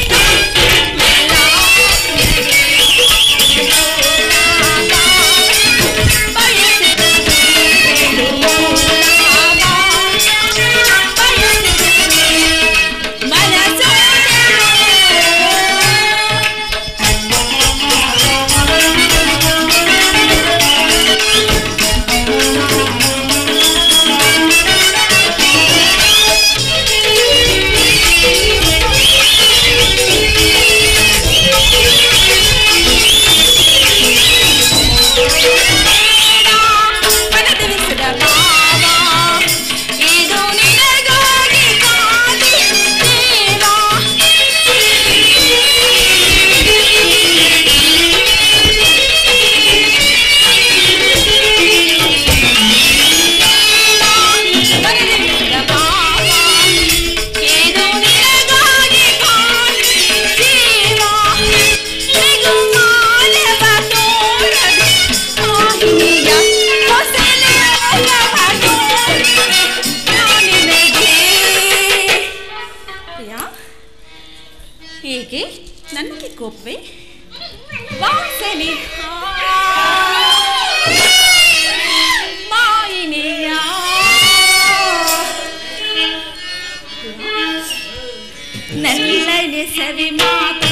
ಏಕೆ ನನಗೆ ಕೋಪವೇ ವಾಸನೆ ಮಾಯಿನೆಯ ನಲ್ಲನೆ ಸವಿ ಮಾತು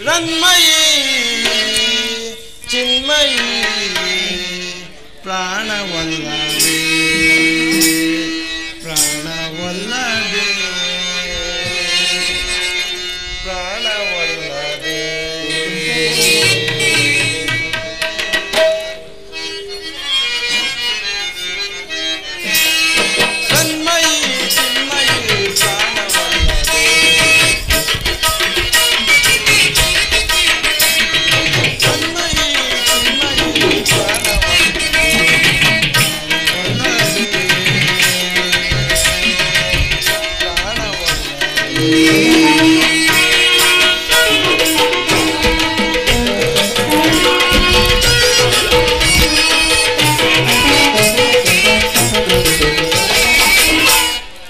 ತನ್ಮಯಿ ಚಿನ್ಮಯಿ ಪ್ರಾಣವಲ್ಲವೇ ಪ್ರಾಣವಲ್ಲವೇ ಪ್ರಾಣವಲ್ಲವೇ ತನ್ಮಯಿ ಚಿನ್ಮಯಿ ಪ್ರಾಣವಲ್ಲವೇ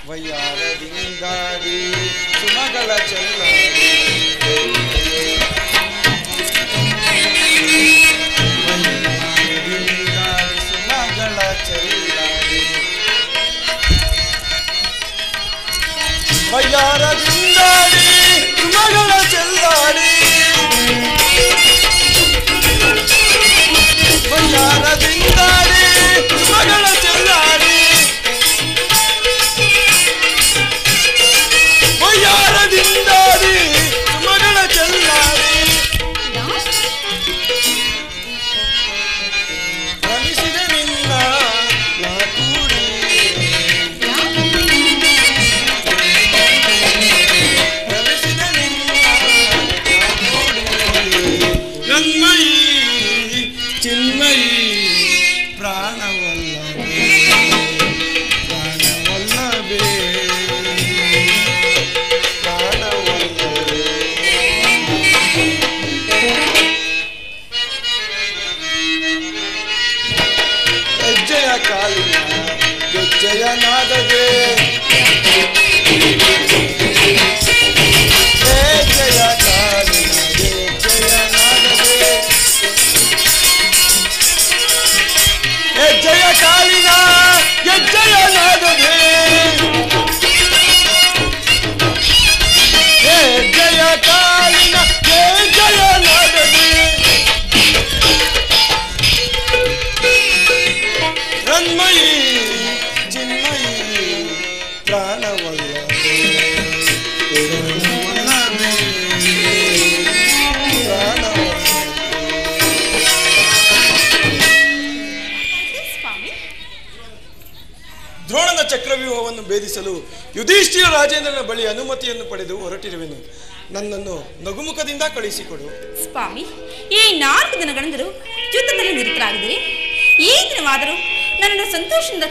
ವಯ್ಯಾರದಿಂದಾಡಿ ಸುಮಗಳ ಚೆಲ್ಲಾಡಿ ಸುಮಗಳ ಚೆಲ್ಲಾಡಿ ವಯ್ಯಾರದಿಂದಾಡಿ ಸುಮಗಳ ಚೆಲ್ಲಾಡಿ ವಯ್ಯಾರದಿಂದಾಡಿ ಸುಮಗಳ ಚೆಲ್ಲಾಡಿ ವಯ್ಯಾರದಿಂದಾಡಿ ಸುಮಗಳ ಚೆಲ್ಲಾಡಿ ರಮಿಸಿದ ನಿನ್ನ ನಾ ಕೂಡಿ ರಮಿಸಿದ ನಿನ್ನ ನಾ ಕೂಡಿ ನನ್ಮಯಿ ಚಿನ್ಮಯಿ ಪ್ರಾಣವಲ್ಲವೇ ಪ್ರಾಣವಲ್ಲವೇ ಪ್ರಾಣವಲ್ಲವೇ ಹೆಜ್ಜೆಯ ಕಾಲಿನ ಗೆಜ್ಜೆಯ ನಾದದೆ ಹೆಜ್ಜೆಯ ಕಾಲಿನ ಗೆಜ್ಜೆಯ ನಾದದೆ ಹೆಜ್ಜೆಯ ಕಾಲಿನ ಗೆಜ್ಜೆಯ ನಾದದೆ ಹೆಜ್ಜೆಯ ಕಾಲಿನ ಗೆಜ್ಜೆಯ ನಾದದೆ ರನ್ಮಯಿ ಚಿನ್ಮಯಿ ಪ್ರಾಣವಲ್ಲವೇ ಪ್ರಾಣವಲ್ಲವೇ ಪ್ರಾಣವಲ್ಲವೇ ಸ್ವಾಮಿ ದ್ರೋಣನ ಚಕ್ರವ್ಯೂಹವನ್ನು ಭೇದಿಸಲು ಯುಧಿಷ್ಠಿರ ರಾಜೇಂದ್ರನ ಬಳಿ ಅನುಮತಿಯನ್ನು ಪಡೆದು ಹೊರಟಿರುವೆನು. ನನ್ನನ್ನು ನಗುಮುಖದಿಂದ ಕಳಿಸಿಕೊಡು. ಸ್ವಾಮಿ, ಈ 4 ದಿನಗಳಿಂದಲೂ ಯುದ್ಧದಲ್ಲಿ ನಿರತರಾಗಿದ್ದೀರಿ. ಈ ದಿನವಾದರೂ ನನ್ನನ್ನು ಸಂತೋಷದಿಂದ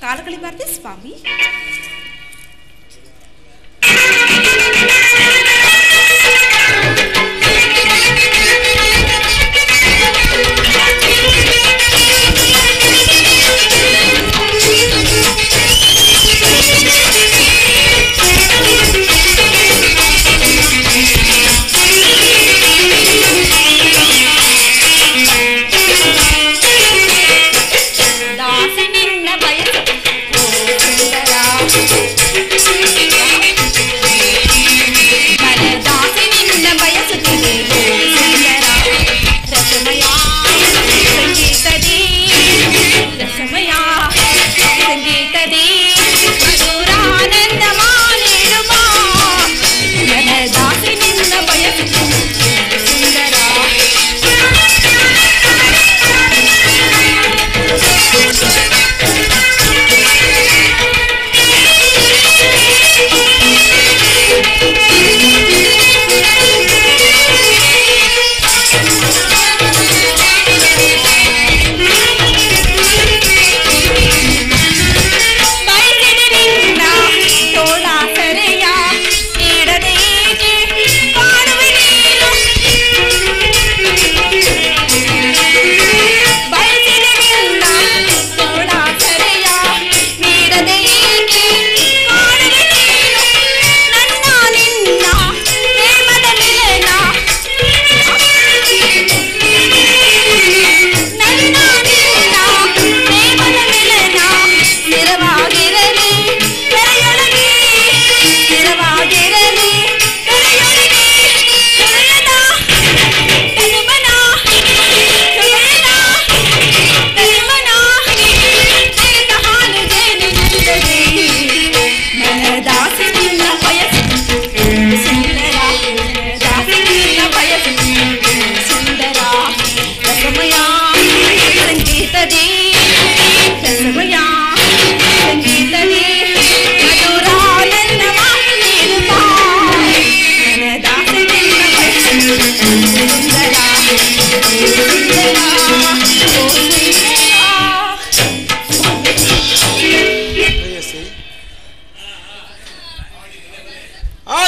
ಕಾಲ ಕಳಿಬಾರ್ದೆ ಸ್ವಾಮಿ.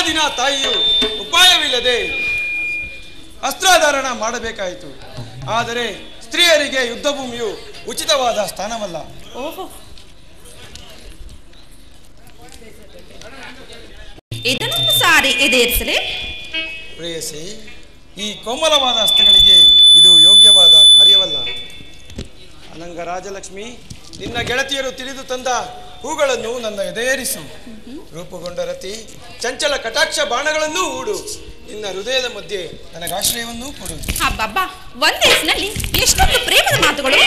ದಿನ ತಾಯಿಯು ಉಪಾಯವಿಲ್ಲದೆ ಅಸ್ತ್ರಾಧಾರಣ ಮಾಡಬೇಕಾಯಿತು. ಆದರೆ ಸ್ತ್ರೀಯರಿಗೆ ಯುದ್ಧ ಭೂಮಿಯು ಉಚಿತವಾದ ಸ್ಥಾನವಲ್ಲ. ಓಹೋ, ಇದನ್ನೊಂದು ಸಾರಿ ಎದೇರಿಸಲೇ ಪ್ರೇಯಸಿ, ಈ ಕೋಮಲವಾದ ಹಸ್ತಗಳಿಗೆ ಇದು ಯೋಗ್ಯವಾದ ಕಾರ್ಯವಲ್ಲ. ಅನಂಗ ರಾಜಲಕ್ಷ್ಮಿ, ನಿನ್ನ ಗೆಳತಿಯರು ತಿಳಿದು ತಂದ ಹೂಗಳನ್ನು ನನ್ನ ಎದೆಯೇರಿಸು. ರೂಪುಗೊಂಡ ರತಿ ಚಂಚಲ ಕಟಾಕ್ಷ ಬಾಣಗಳನ್ನು ಹೂಡು. ನಿನ್ನ ಹೃದಯದ ಮಧ್ಯೆ ನನಗಾಶ್ರಯವನ್ನೂ ಕೊಡು. ಹಬ್ಬಬ್ಬ, ಒಂದ್ ವಯಸ್ಸಿನಲ್ಲಿ ಎಷ್ಟೊಂದು ಪ್ರೇಮದ ಮಾತುಗಳು.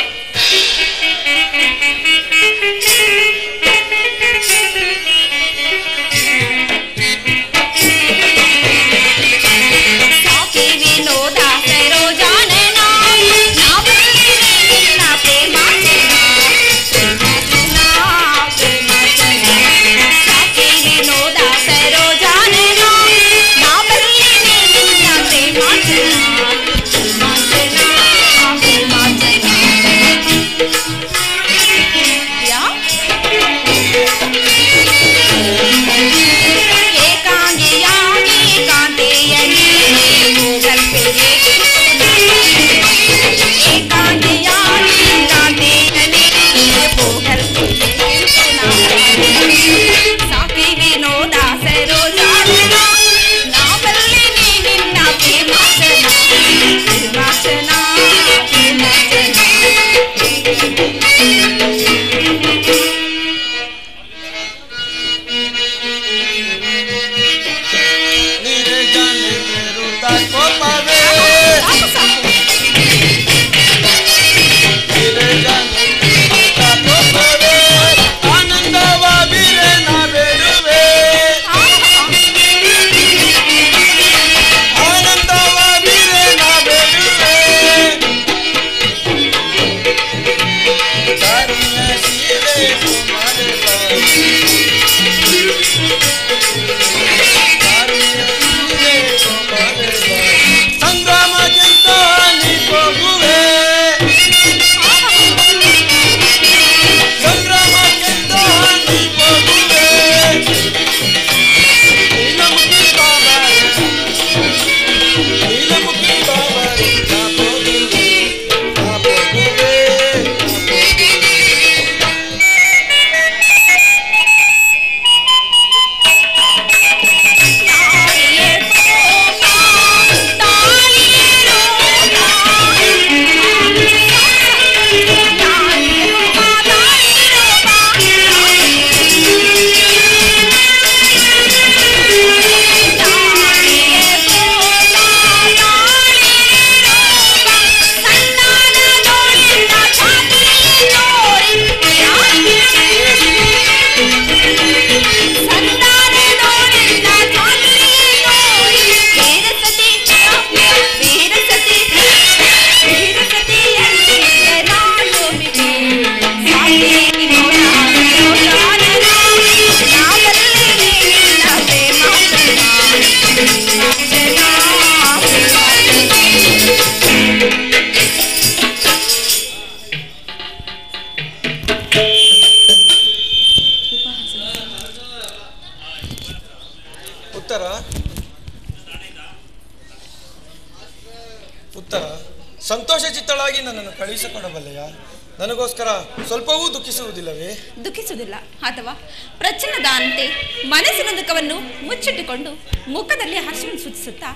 ಉತ್ತರ, ಸಂತೋಷ ಚಿತ್ತಳಾಗಿ ನನ್ನನ್ನು ಕಳುಹಿಸಿಕೊಡಬಲ್ಲೆಯಾ? ನನಗೋಸ್ಕರ ಸ್ವಲ್ಪವೂ ದುಃಖಿಸುವುದಿಲ್ಲವೇ? ದುಃಖಿಸುವುದಿಲ್ಲ, ಅಥವಾ ಪ್ರಚನ್ನದಂತೆ ಮನಸ್ಸಿನ ದುಃಖವನ್ನು ಮುಚ್ಚಿಟ್ಟುಕೊಂಡು ಮುಖದಲ್ಲಿ ಹರ್ಷವನ್ನು ಸೂಚಿಸುತ್ತಾ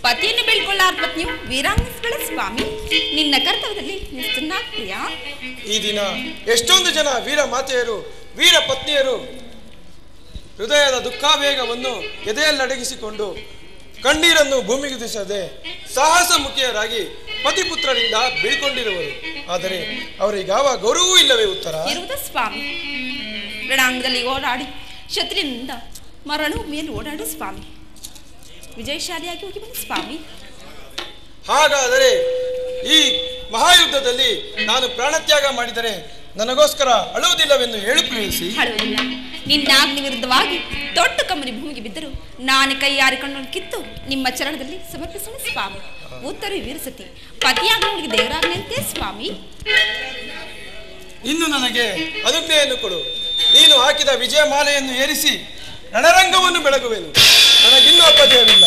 ಪತಿಯನ್ನು ಬೀಳ್ಕೊಳ್ಳಾರ ಪತ್ನಿಯು ವೀರಾಂಗನೆಗಳ ಸ್ವಾಮಿ, ನಿನ್ನ ಕರ್ತವ್ಯದಲ್ಲಿ ನಿಸ್ತನಾಗ್ತೀಯಾ? ಈ ದಿನ ಎಷ್ಟೊಂದು ಜನ ವೀರ ಮಾತೆಯರು, ವೀರ ಪತ್ನಿಯರು ಹೃದಯದ ದುಃಖಾವೇಗವನ್ನು ಎದೆಯಲ್ಲಡಗಿಸಿಕೊಂಡು ಕಣ್ಣೀರನ್ನು ಭೂಮಿಗುದಿಸದೆ ಸಾಹಸ ಮುಖಿಯರಾಗಿ ಪತಿಪುತ್ರರಿಂದ ಬೀಳ್ಕೊಂಡಿರುವರು. ಆದರೆ ಅವರಿಗಾವ ಗೌರವವೂ ಇಲ್ಲವೇ? ಉತ್ತರ ಇರುವುದು ಸ್ವಾಮಿ. ರಣಾಂಗದಲ್ಲಿ ಓಡಾಡಿ ಶತ್ರುವಿನಿಂದ ಮರಣಭೂಮಿಯಲ್ಲಿ ಓಡಾಡಿ ಸ್ವಾಮಿ, ವಿಜಯಶಾಲಿಯಾಗಿ ಹೋಗಿ ಬನ್ನಿ ಸ್ವಾಮಿ. ಹಾಗಾದರೆ ಈ ಮಹಾಯುದ್ಧದಲ್ಲಿ ನಾನು ಪ್ರಾಣತ್ಯಾಗ ಮಾಡಿದರೆ ನನಗೋಸ್ಕರ ಅಳುವುದಿಲ್ಲವೆಂದು ಹೇಳು ಪ್ರೇಯಸಿ. ಅಳುವುದಿಲ್ಲ. ನಿನ್ನಾಜ್ಞೆ ವಿರುದ್ಧವಾಗಿ ದೊಡ್ಡ ಕಮ್ಮನಿ ಭೂಮಿಗೆ ಬಿದ್ದರು ನಾನು ಕೈಯಾರಿಕೊಂಡು ಕಿತ್ತು ನಿಮ್ಮ ಚರಣದಲ್ಲಿ ಸಮರ್ಪಿಸೋಣ ಸ್ವಾಮಿ. ಉತ್ತರ ವೀರಸತಿ, ಪತಿಯಾಗಿ ದೇವರಾಜ್ಞೆಯಂತೆ ಸ್ವಾಮಿ. ಇನ್ನು ನನಗೆ ಅನುಜ್ಞೆಯನ್ನು ಕೊಡು. ನೀನು ಹಾಕಿದ ವಿಜಯ ಮಾಲೆಯನ್ನು ಏರಿಸಿ ರಣರಂಗವನ್ನು ಬೆಳಗುವೆನು. ನನಗಿನ್ನೂ ಅಪಜಯವಿಲ್ಲ.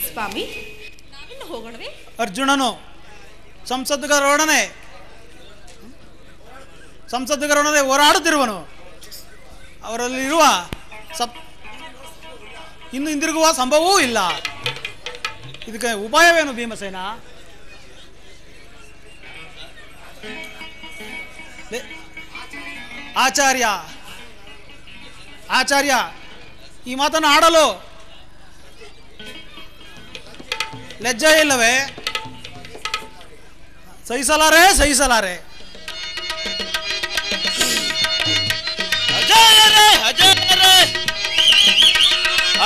ಸ್ವಾಮಿ ನಾವಿನ್ನು ಹೋಗೋಣವೇ? ಅರ್ಜುನನು ಸಂಸದ್ಗರೊಡನೆ ಹೋರಾಡುತ್ತಿರುವನು. ಅವರಲ್ಲಿರುವ ಇನ್ನು ಹಿಂದಿರುಗುವ ಸಂಭವವೂ ಇಲ್ಲ. ಇದಕ್ಕೆ ಉಪಾಯವೇನು ಭೀಮಸೇನ? ಆಚಾರ್ಯ ಈ ಮಾತನ್ನು ಆಡಲು ಲಜ್ಜೆ ಇಲ್ಲವೇ? ಸಹಿಸಲಾರೆ.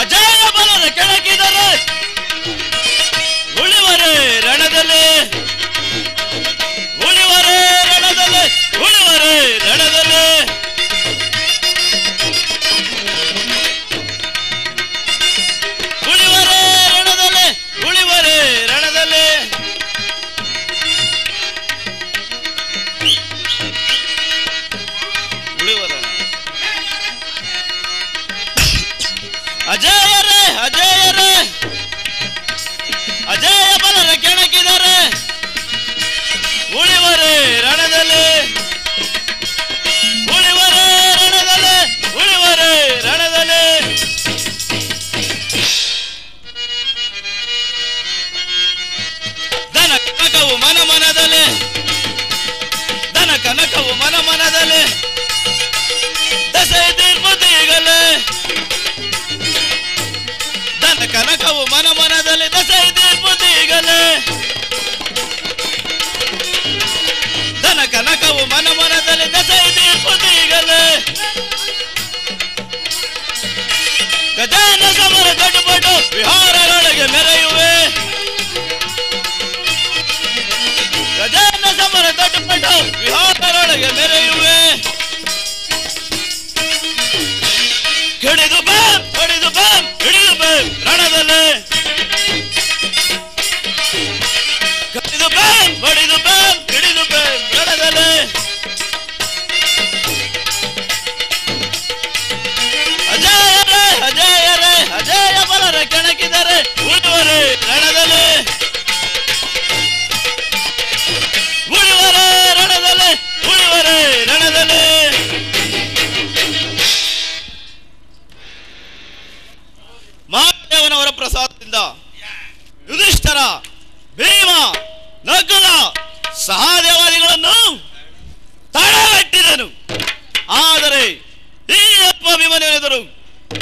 ಅಜಯ ಬಲದ ಕೆಳಗಿದರೆ ಉಳಿವರೇ ರಣದಲ್ಲಿ, ಉಳಿವರೇ ರಣದಲ್ಲಿ, ಉಳಿವರೇ ರಣದಲ್ಲಿ. ಉಳಿವರೇ ರಣದಲ್ಲಿ, ಉಳಿವರೇ ರಣದಲ್ಲಿ. ಉಳಿವರ ಅಜಯರೇ, ಅಜಯರೇ, ಅಜಯ ಬಲರ ಕೆಣಕಿದರೆ ಉಳಿವರೇ ರಣದಲ್ಲಿ, ಉಳಿವರೇ ರಣದಲ್ಲಿ, ಉಳಿವರೇ ರಣದಲ್ಲಿ. ದನ ಕನಕವು ಮನ ಮನದಲ್ಲಿ, ದನ ಕನಕವು ಮನ ಮನದಲ್ಲಿ. ದಸೆ ತೀರ್ಪುತೀಗಲೇ ದನ ಕನಕವು ಮನ ಮನದಲ್ಲಿ. ದಸೆ ತೀರ್ಪುತೀಗಲೇ ದನ ಕನಕವು ಮನ ಮನದಲ್ಲಿ. ದಸೆ ತೀರ್ಪುತೀಗಲೇ ಗಜಾನ ಸಮರ ಚಟುಪಟು ವಿಹಾರದೊಳಗೆ ಮೆರೆಯುವೆ. ಗಜಾನ ಸಮರ ಚಟುಪಟು ವಿಹಾರದೊಳಗೆ ಮೆರೆಯುವೆ. ಹಿಡಿದು ಬಾಮ್, ಹೊಡಿದು ಬಾಮ್, ಹಿಡಿದು ಬಾಮ್ ರಣದಲ್ಲಿ. ಹಿಡಿದು ಬಾಮ್, ಹೊಡಿದು ಬಾಮ್, ಹಿಡಿದು ಬಾಮ್ ರಣದಲ್ಲಿ. ಅಜಯರೇ, ಅಜಯರೇ, ಅಜಯ ಬಲರ ಕೆಣಕಿದರೆ ಉಳಿವರೇ ರಣದಲ್ಲಿ, ಉಳಿವರೇ ರಣದಲ್ಲಿ, ಉಳಿವರೇ ರಣದಲ್ಲಿ. ಮಹಾದೇವನವರ ಪ್ರಸಾದದಿಂದ ಯುಧಿಷ್ಠರ, ಭೀಮ, ನಕುಲ, ಸಹದೇವಾದಿಗಳನ್ನು ತಡೆಗಟ್ಟಿದನು. ಆದರೆ ಈ ಅಭಿಮನ್ಯುನೆದುರು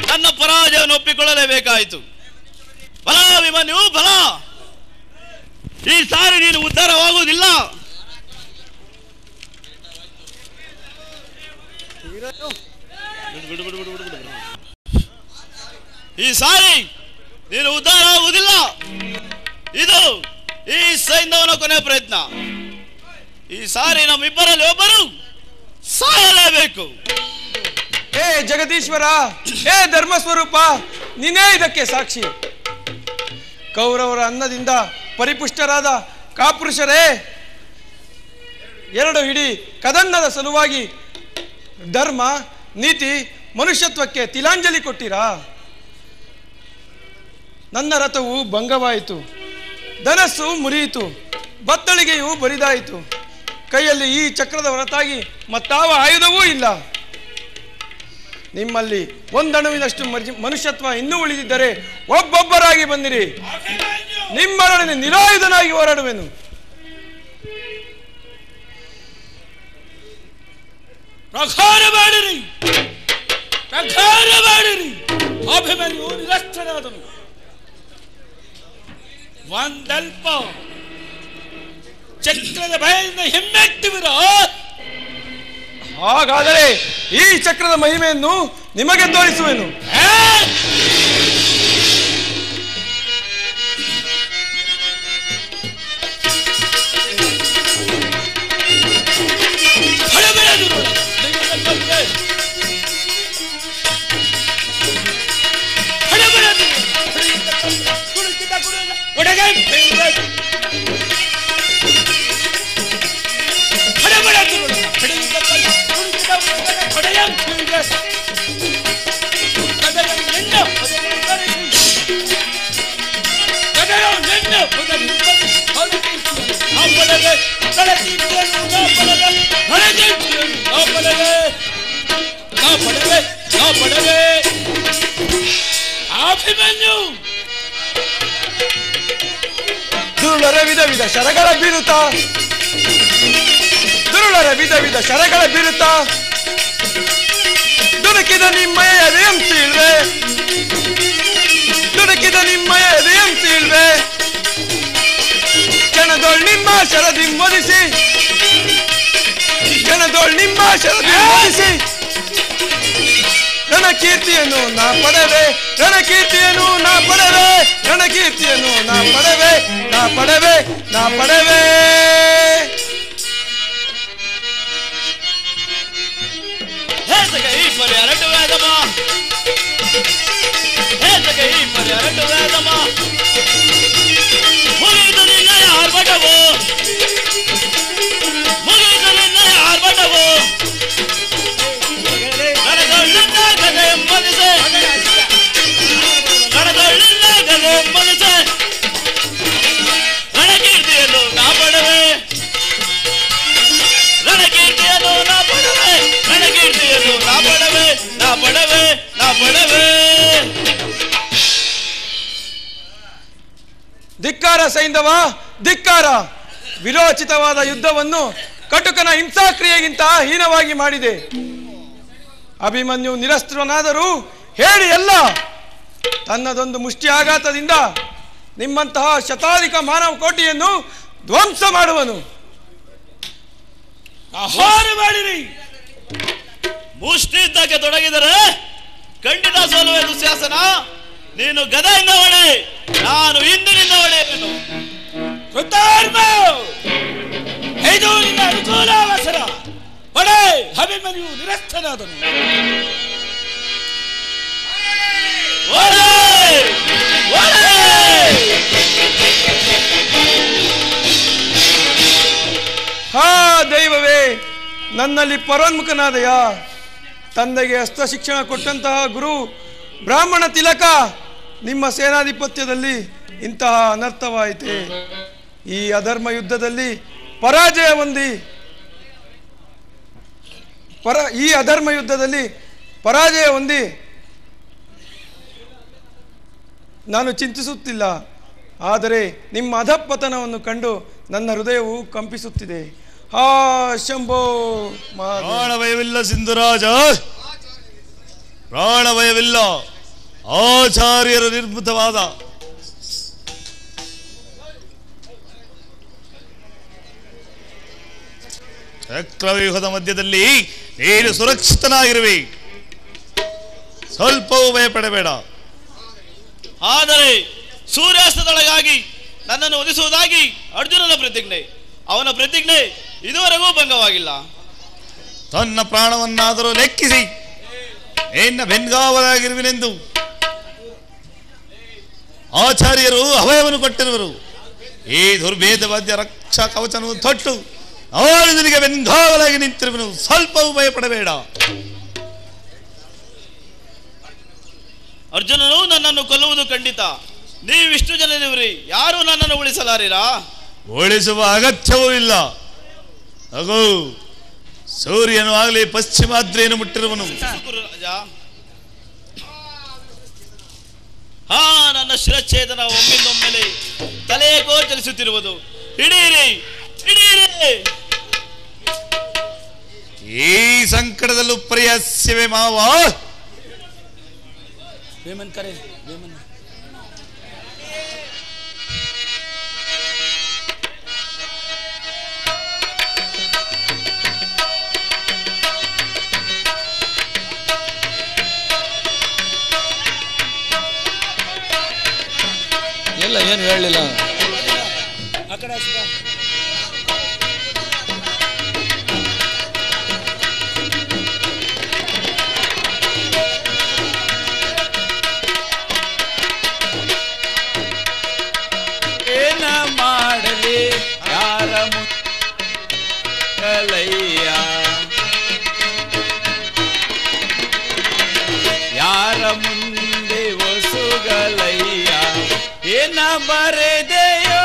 ನನ್ನ ಪರಾಜಯವನ್ನು ಒಪ್ಪಿಕೊಳ್ಳಲೇಬೇಕಾಯಿತು. ಬಲ ಅಭಿಮನ್ಯು, ಬಲ. ಈ ಸಾರಿ ನೀನು ಉದ್ಧಾರವಾಗುವುದಿಲ್ಲ. ಈ ಸಾರಿ ನೀನು ಉದ್ಧಾರ ಆಗುವುದಿಲ್ಲ. ಇದು ಈ ಸೈನ್ಯವನ ಕೊನೆಯ ಪ್ರಯತ್ನ. ಈ ಸಾರಿ ನಮ್ಮಿಬ್ಬರಲ್ಲಿ ಒಬ್ಬರು ಸಾಯಲೇಬೇಕು. ಹೇ ಜಗದೀಶ್ವರ, ಹೇ ಧರ್ಮಸ್ವರೂಪ, ನೀನೇ ಇದಕ್ಕೆ ಸಾಕ್ಷಿ. ಕೌರವರ ಅನ್ನದಿಂದ ಪರಿಪುಷ್ಟರಾದ ಕಾಪುರುಷರೇ, 2 ಹಿಡಿ ಕದನ್ನದ ಸಲುವಾಗಿ ಧರ್ಮ, ನೀತಿ, ಮನುಷ್ಯತ್ವಕ್ಕೆ ತಿಲಾಂಜಲಿ ಕೊಟ್ಟಿರಾ? ನನ್ನ ರಥವು ಭಂಗವಾಯಿತು, ಧನಸ್ಸು ಮುರಿಯಿತು, ಬತ್ತಳಿಗೆಯು ಬರಿದಾಯಿತು. ಕೈಯಲ್ಲಿ ಈ ಚಕ್ರದ ಹೊರತಾಗಿ ಮತ್ತಾವ ಆಯುಧವೂ ಇಲ್ಲ. ನಿಮ್ಮಲ್ಲಿ ಒಂದಣುವಿನಷ್ಟು ಮನುಷ್ಯತ್ವ ಇನ್ನೂ ಉಳಿದಿದ್ದರೆ ಒಬ್ಬೊಬ್ಬರಾಗಿ ಬಂದಿರಿ. ನಿಮ್ಮರೊಡನೆ ನಿರಾಯುಧನಾಗಿ ಹೋರಾಡುವೆನು. ಪ್ರಖಾರ ಮಾಡಿರಿ, ಪ್ರಖಾರ ಮಾಡಿರಿ. ಅಭಿಮನ್ಯು ನಿರಸ್ತನಾದನು. ಒಂದಲ್ಪ ಚಕ್ರದ ಭಯದಿಂದ ಹೆಮ್ಮೆಟ್ಟಿವಿರ. ಹಾಗಾದರೆ ಈ ಚಕ್ರದ ಮಹಿಮೆಯನ್ನು ನಿಮಗೆ ತೋರಿಸುವೆನು. Hadi ಅಭಿಮನ್ಯು ದುರುಳರ ವಿಧ ವಿಧ ಶರಗಳ ಬೀರುತ್ತಾ ದುಡುಕಿದ ನಿಮ್ಮಯ ಎದೆಯಂ ಸೀಳ್ವೆ ಕೆಣದೋಳ್ ನಿಮ್ಮ ಶರದಿ ಮೋದಿಸಿ ನನ್ನ ಕೀರ್ತಿಯನ್ನು ನಾ ಪಡೆವೆ ಧಿಕ್ಕಾರ ಸೈಂಧವ, ಧಿಕ್ಕಾರ. ವಿರೋಚಿತವಾದ ಯುದ್ಧವನ್ನು ಕಟುಕನ ಹಿಂಸಾಕ್ರಿಯೆಗಿಂತ ಹೀನವಾಗಿ ಮಾಡಿದೆ. ಅಭಿಮನ್ಯು ನಿರಸ್ತ್ರನಾದರೂ ಹೇಳಿ ಎಲ್ಲ ತನ್ನದೊಂದು ಮುಷ್ಟಿ ಆಘಾತದಿಂದ ನಿಮ್ಮಂತಹ ಶತಾಧಿಕ ಮಾನವ ಕೋಟಿಯನ್ನು ಧ್ವಂಸ ಮಾಡುವನು. ಆಹಾರ ಮಾಡಿರಿ. ಮುಷ್ಟಿ ಯುದ್ಧಕ್ಕೆ ತೊಡಗಿದರೆ ಖಂಡಿತ ಸೋಲುವೆ ದುಶ್ಯಾಸನ. ನೀನು ಗದೆಯಿಂದ ಹೊಡೆ, ನಾನು ಹಿಂದಿನಿಂದ ಹೊಡೆಯುವೆನು. ಇದು ನಿನ್ನ ಅನುಕೂಲ ಅವಸರ. ಹೊಡೆ. ಅಭಿಮನ್ಯು ನಿರಸ್ತನಾದನು. ಹಾ ದೈವವೇ, ನನ್ನಲ್ಲಿ ಪರೋನ್ಮುಖನಾದಯ. ತಂದೆಗೆ ಹಸ್ತ ಶಿಕ್ಷಣ ಕೊಟ್ಟಂತಹ ಗುರು ಬ್ರಾಹ್ಮಣ ತಿಲಕ ನಿಮ್ಮ ಸೇನಾಧಿಪತ್ಯದಲ್ಲಿ ಇಂತಹ ಅನರ್ಥವಾಯಿತೆ. ಈ ಅಧರ್ಮ ಯುದ್ಧದಲ್ಲಿ ಪರಾಜಯ ಹೊಂದಿ ನಾನು ಚಿಂತಿಸುತ್ತಿಲ್ಲ. ಆದರೆ ನಿಮ್ಮ ಅಧಪತನವನ್ನು ಕಂಡು ನನ್ನ ಹೃದಯವು ಕಂಪಿಸುತ್ತಿದೆ. ಹಾ ಶಂಭೋ. ಪ್ರಾಣಭಯವಿಲ್ಲ ಸಿಂಧುರಾಜ, ಪ್ರಾಣಭಯವಿಲ್ಲ. ಆಚಾರ್ಯರು ನಿರ್ಮಿತವಾದ ಚಕ್ರವ್ಯೂಹದ ಮಧ್ಯದಲ್ಲಿ ನೀನು ಸುರಕ್ಷಿತನಾಗಿರುವೆ. ಸ್ವಲ್ಪವೂ ಭಯಪಡಬೇಡ. ಆದರೆ ಸೂರ್ಯಾಸ್ತದೊಳಗಾಗಿ ನನ್ನನ್ನು ಒದಿಸುವುದಾಗಿ ಅರ್ಜುನನ ಪ್ರತಿಜ್ಞೆ, ಅವನ ಪ್ರತಿಜ್ಞೆ ಇದುವರೆಗೂ ಭಂಗವಾಗಿಲ್ಲ. ತನ್ನ ಪ್ರಾಣವನ್ನಾದರೂ ಲೆಕ್ಕಿಸಿ ನಿನ್ನ ಬೆನ್ಗಾವಲಾಗಿರುವೆನೆಂದು ಆಚಾರ್ಯರು ಅಭಯವನ್ನು ಕೊಟ್ಟಿರುವರು. ಈ ದುರ್ಭೇದವಾದ್ಯ ರಕ್ಷಾ ಕವಚವನ್ನು ತೊಟ್ಟು ಅವನು ನಿನಗೆ ಬೆನ್ಗಾವಲಾಗಿ ನಿಂತಿರುವನು. ಸ್ವಲ್ಪವೂ ಭಯಪಡಬೇಡ. ಅರ್ಜುನನು ನನ್ನನ್ನು ಕೊಲ್ಲುವುದು ಖಂಡಿತ. ನೀವಿಷ್ಟು ಜನರಿರುವಿರಿ, ಯಾರು ನನ್ನನ್ನು ಉಳಿಸಲಾರಿರಾ? ಉಳಿಸುವ ಅಗತ್ಯವೂ ಇಲ್ಲ. ಅಗೋ, ಸೂರ್ಯನು ಆಗಲಿ ಪಶ್ಚಿಮಾದ್ರಿಯನ್ನು ಮುಟ್ಟಿರುವನು. ಹಾ, ನನ್ನ ಶಿರಚ್ಛೇದನ ಒಮ್ಮಿಂದೊಮ್ಮೆಲೆ ತಲೆಯೇ ಗೋಚರಿಸುತ್ತಿರುವುದು. ಹಿಡೀರಿ, ಹಿಡೀರಿ. ಈ ಸಂಕಟದಲ್ಲೂ ಪರಿಹಾಸ್ಯವೇ ಮಾವ. ವೇಮನ್ ಕರೆ, ವೇಮನ್. ಎಲ್ಲ ಏನು ಹೇಳಲಿಲ್ಲ. ಆ ಕಡೆ ಏನ ಮಾಡಲಿ ಯಾರ ಮುಲಯ್ಯ, ಯಾರ ಮುಂದೆ ಒಸುಗಲಯ್ಯ, ಏನ ಬರೆದೆಯೋ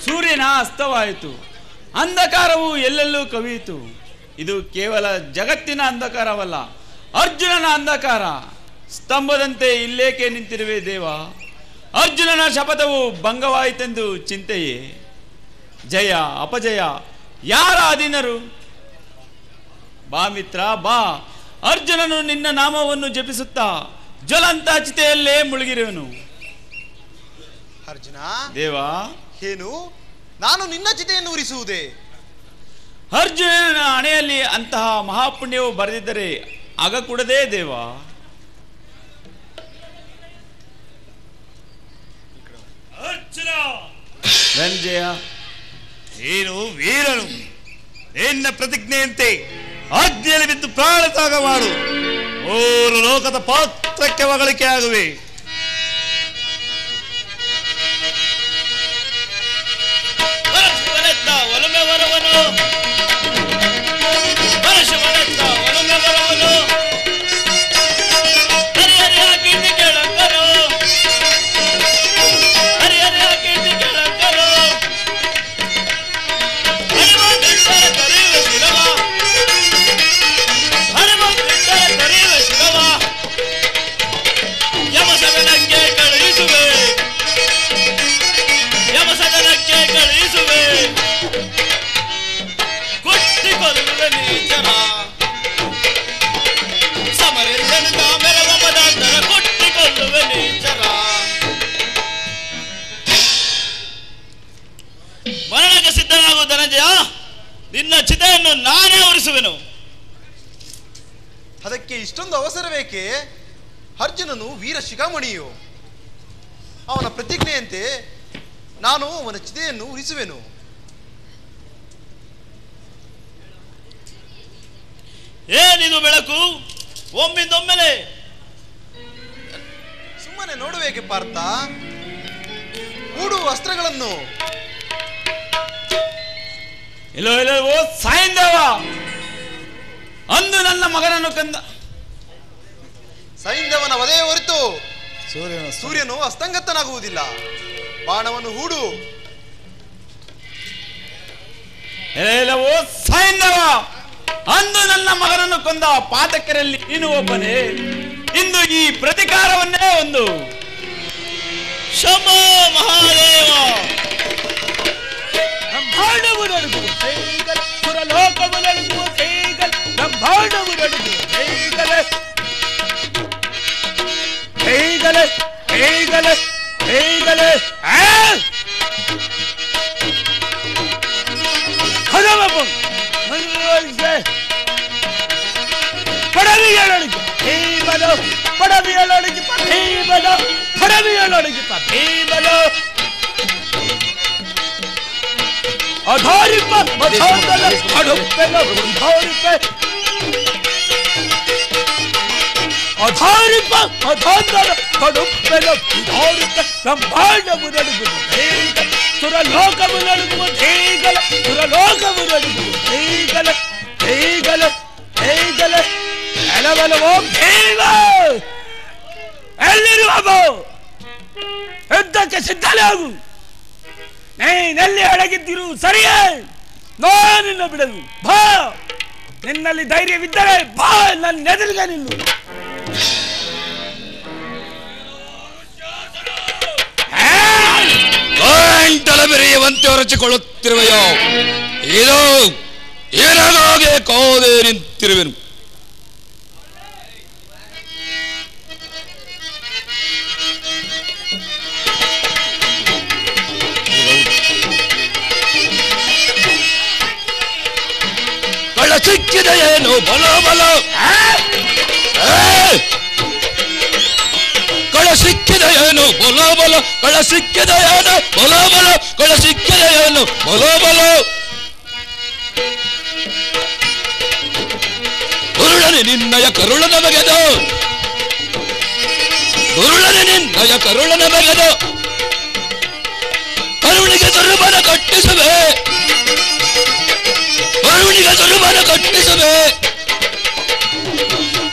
ಸೂರ್ಯನ ಅಸ್ತವಾಯಿತು. ಅಂಧಕಾರವು ಎಲ್ಲೆಲ್ಲೂ ಕವಿಯಿತು. ಇದು ಕೇವಲ ಜಗತ್ತಿನ ಅಂಧಕಾರವಲ್ಲ, ಅರ್ಜುನನ ಅಂಧಕಾರ. ಸ್ತಂಭದಂತೆ ಇಲ್ಲೇಕೆ ನಿಂತಿರುವೆ ದೇವ? ಅರ್ಜುನನ ಶಪಥವು ಭಂಗವಾಯಿತೆಂದು ಚಿಂತೆಯೇ? ಜಯ ಅಪಜಯ ಯಾರ ಅಧೀನರು? ಬಾ ಮಿತ್ರ ಬಾ. ಅರ್ಜುನನು ನಿನ್ನ ನಾಮವನ್ನು ಜಪಿಸುತ್ತಾ ಜ್ವಲಂತ ಚಿತೆಯಲ್ಲೇ ಮುಳುಗಿರುವನು. ಅರ್ಜುನ ದೇವ, ಏನು ನಾನು ನಿನ್ನ ಚಿತೆಯನ್ನು ಉರಿಸುವುದೇ? ಅರ್ಜುನನ ಹಣೆಯಲ್ಲಿ ಅಂತಹ ಮಹಾಪುಣ್ಯವು ಬರೆದಿದ್ದರೆ ಆಗ ಕೂಡದೇ ದೇವ. ಅರ್ಜುನ ಧನಂಜಯ, ನೀನು ವೀರನು. ನಿನ್ನ ಪ್ರತಿಜ್ಞೆಯಂತೆ ಆಜ್ಞೆಯಲ್ಲಿ ಬಿದ್ದು ಪ್ರಾಣ ತ್ಯಾಗ ಮಾಡು. 3 ಲೋಕದ ಪಾತ್ರಕ್ಕೆ ಹೊಗಳಿಕೆ ಆಗುವೆ. ಪರಶುವನೆತ್ತ ಒಲುಮೆ ವರವನು, ಪರಶುವನೆತ್ತ ಒಲುಮೆ ವರವನು, ಹರಿಹರಿಯ ಕೀರ್ತಿ ಕೇಳಂಕರು, ಹರಿಹರಿಯ ಕೀರ್ತಿ ಕೇಳಂಕರು, ಹನುಮಂತರ ಕರೆಯುವ ಶಿರವ, ಹನುಮಂತರ ಕರೆಯುವ ಶಿರವ, ಯಮಸದನಕ್ಕೆ ಕಳುಹಿಸುವೆ, ಯಮಸದನಕ್ಕೆ ಕಳುಹಿಸುವೆ, ಕುಟ್ಟಿ ಕೊಲ್ಲುವೆ ನೀಚರ, ಸಮರೆಲ್ಲನ ಮೆರವ ಮದಾಂತರ ಕುಟ್ಟಿ ಕೊಲ್ಲುವೆ ನೀಚರ. ಮರಣಕ್ಕೆ ಸಿದ್ಧನಾಗು ಧನಂಜಯ, ನಿನ್ನ ಚಿತೆಯನ್ನು ನಾನೇ ಉರಿಸುವೆನು. ಅದಕ್ಕೆ ಇಷ್ಟೊಂದು ಅವಸರ ಬೇಕೆ? ಅರ್ಜುನನು ವೀರ ಶಿಖಾಮಣಿಯು. ಅವನ ಪ್ರತಿಜ್ಞೆಯಂತೆ ನಾನು ಅವನ ಚಿತೆಯನ್ನು ಉರಿಸುವೆನು. ಏನಿದು ಬೆಳಕು? ಒಮ್ಮಿಂದೊಮ್ಮೆಲೆ ಸುಮ್ಮನೆ ನೋಡಬೇಕೆ ಪಾರ್ಥ? ಹೂಡುವ ಅಸ್ತ್ರಗಳನ್ನು ಎಲ್ಲೋ ಎಲ್ಲೋ ಓ ಸಾಯಿಂದೇವ, ಅಂದು ನನ್ನ ಮಗನನ್ನು ಕಂದ ಸೈಂಧವನ ವಧೆಯ ಹೊರತು ಸೂರ್ಯನ ಸೂರ್ಯನು ಅಸ್ತಂಗತನಾಗುವುದಿಲ್ಲ. ಬಾಣವನ್ನು ಹೂಡು. ಎಲ್ಲೋ ಓ ಸಾಯಿಂದೇವ, ಅಂದು ನನ್ನ ಮಗನನ್ನು ಕೊಂದ ಪಾತಕರಲ್ಲಿ ನೀನು ಒಬ್ಬನೇ. ಇಂದು ಈ ಪ್ರತಿಕಾರವನ್ನೇ ಒಂದು. ಶಂಭೋ ಮಹಾದೇವ. ಬ್ರಹ್ಮಾಂಡವು ನಡುಗುವ ಕೈಗಲ, ಸುರಲೋಕವು ನಡುಗುವ ಕೈಗಲ, ಬ್ರಹ್ಮಾಂಡವು ನಡುಗುವ ಕೈಗಲ, ಕೈಗಲ ಕೈಗಲ ಕೈಗಲ. ಪಡವಿಯೊಳಗೆ ಭೀಮನು, ಪಡವಿಯೊಳಗೆ ಭೀಮನು, ಪಡವಿಯೊಳಗೆ ಭೀಮನು. ಅಧಾರಿಪ ಮಧೋದಲ ಅಡುಪ್ಪೆನ ಅಧಾರಿಪ, ಅಧಾರಿಪ ಮಧೋದಲ ಅಡುಪ್ಪೆನ ಅಧಾರಿಪ. ಬ್ರಹ್ಮಾಂಡವು ನಡುಗುವ ಧೀಗಲ, ಸುರಲೋಕವು ನಡುಗುವ ಧೀಗಲ, ಸುರಲೋಕವು ನಡುಗುವ ಧೀಗಲ, ಧೀಗಲ ಧೀಗಲ. ಎಲವಲವೋ ಭೀಮ, ಎಲ್ಲಿರುವವೋ ಯುದ್ಧಕ್ಕೆ ಸಿದ್ಧನಾಗು. ನೀನೆಲ್ಲಿ ಅಡಗಿದ್ದಿರು ಸರಿಯೇ? ನಾನಿನ್ನ ಬಿಡಲು. ಬಾ, ನಿನ್ನಲ್ಲಿ ಧೈರ್ಯವಿದ್ದರೆ ಬಾ, ನನ್ನ ಎದುರಿಗೆ ನಿಲ್ಲು. ಗಂಟಲ ಬೆರೆಯುವಂತೆ ಹೊರಚಿಕೊಳ್ಳುತ್ತಿರುವೆಯೋ? ಇದು ಏನಾಗೆ ಕಾದೇ ನಿಂತಿರುವೆನು. ಕಳ ಸಿಕ್ಕಿದೆ ಏನು ಬಲ ಬಲ, ಕಳ ಸಿಕ್ಕಿದೆ ಏನು ಬಲ ಬಲ, ಕಳ ಸಿಕ್ಕಿದೆ ಏನು ಬಲ ಬಲ, ಕಳ ಸಿಕ್ಕಿದೆ ಏನು ಬಲ ಬಲ. ಗುರುಳನೆ ನಿನ್ನಯ ಕರುಳನ ಬಗೆದು, ಗುರುಳನೆ ನಿನ್ನಯ ಕರುಳನ ಬಗೆದು, ಕರುಣಿಗೆ ದುರ್ಬಲ ಕಟ್ಟಿಸುವೆ, ಕರುಣಿಗೆ ದುರ್ಬಲ ಕಟ್ಟಿಸುವೆ.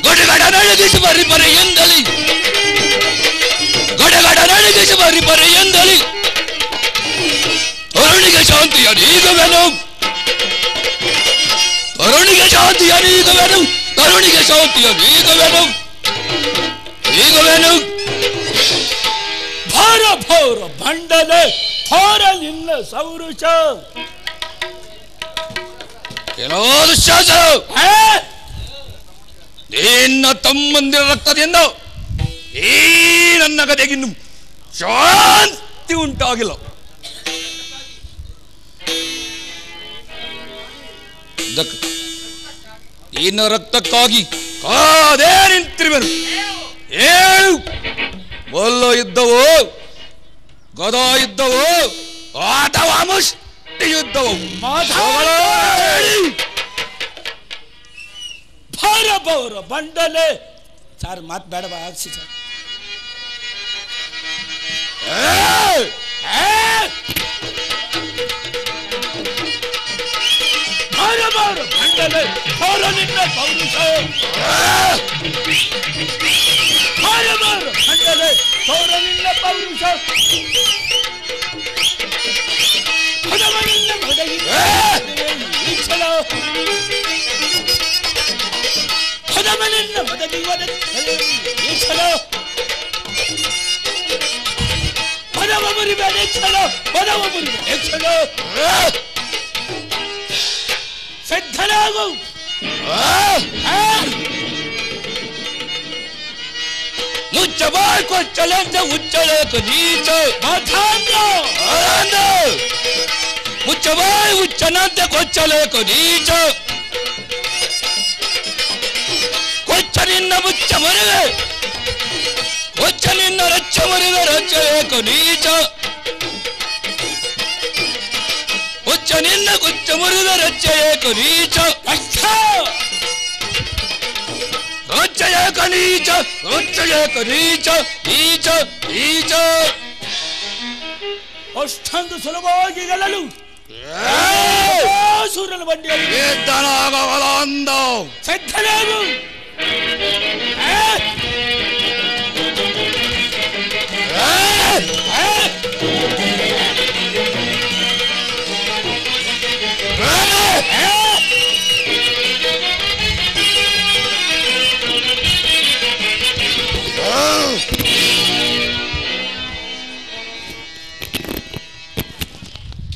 ಗಡಗಡ ನಡಗಿಸಿ ಬರಿ ಬರಿ ಎಂದಲಿ, ಗಡಗಡ ನಡಗಿಸಿ ಬರಿ ಬರಿ ಎಂದಲಿ, ಕರುಣಿಗೆ ಶಾಂತಿಯ ನೀಗುವೆನು ತರುಣಿಗೆ ಶಾಂತಿಯ ನೀಗುವೆನು ತರುಣಿಗೆ ಶಾಂತಿಯ ನೀಗುವೆನು ನೀಗುವೆನು ಭಾರ ಭೌರ ಬಂಡನೆ ಥೋರ ನಿನ್ನ ಸೌರುಷ ಕೆಲವಾರು ಶಾಸ ನಿನ್ನ ತಮ್ಮಂದಿರ ರಕ್ತದಿಂದ ಈ ನನ್ನ ಗದೆಗಿನ್ನು ಶಾಂತಿ ಉಂಟಾಗಿಲ್ಲ. ನಿನ್ನ ರಕ್ತಕ್ಕಾಗಿ ಕಾದೇ ನಿಂತಿರುವೆನು. ಏಳು ಮಲ್ಲ ಯುದ್ಧವೋ ಗದ ಯುದ್ಧವೋ ಅಥವಾ ಮುಷ್ಟಿ ಯುದ್ಧವೋ ಭಾರ ಭೌರ ಬಂಡಲೆ ಸರ್ ಮಾತು ಬೇಡ ಆಗ್ಸಿ ಸರ್. ಭಾರ ಭೌರ ಬಂಡಲೆ ಥೋರ ನಿನ್ನ ಪೌರುಷ ಭಾರ ಭೌರ ಬಂಡಲೆ ಥೋರ ನಿನ್ನ ಪೌರುಷ ಭಗವನಿಂದ ಭದಗಿನ ಈಕ್ಷಣ ಭಗವನಿಂದ ಭದಗಿವನ ಈಕ್ಷಣ ಪದವ ಮುರಿಬೇಡ ಕ್ಷಣ ಪದವ ಮುರಿಬೇಡ ಕ್ಷಣ ಸಿದ್ಧನಾಗು ಮುಚ್ಚಬಾಯ್ ಕೊಚ್ಚಲಂತ ಉಚ್ಚಳಕ ನೀಚ ಮುಚ್ಚಬಾಯ್ ಉಚ್ಚನಂತೆ ಕೊಚ್ಚಲೇಕ ನೀಚ ಕೊಚ್ಚ ನಿನ್ನ ಮುಚ್ಚ ಮರಿವೆ ಕೊಚ್ಚ ನಿನ್ನ ರಚ್ಚ ಮರಿವೆ ರಚ್ಚಲೇಕ ನೀಚ ಕೊಚ್ಚ ನಿನ್ನ ಕೊಚ್ಚ ಮುರಿವೆ ರಚ್ಚಲೇಕ ನೀಚ ರಚ್ಚಲೇಕ ನೀಚ ರಚ್ಚಲೇಕ ನೀಚ ನೀಚ ನೀಚ ಅಷ್ಟೊಂದು ಸುಲಭವಾಗಿ ಗೆಲ್ಲಲು ಸೂರ್ಯನ ಬಂಡಿಯಲ್ಲಿ ಸಿದ್ಧನಾಗವಲ ಅಂದ ಸಿದ್ಧನಾಗು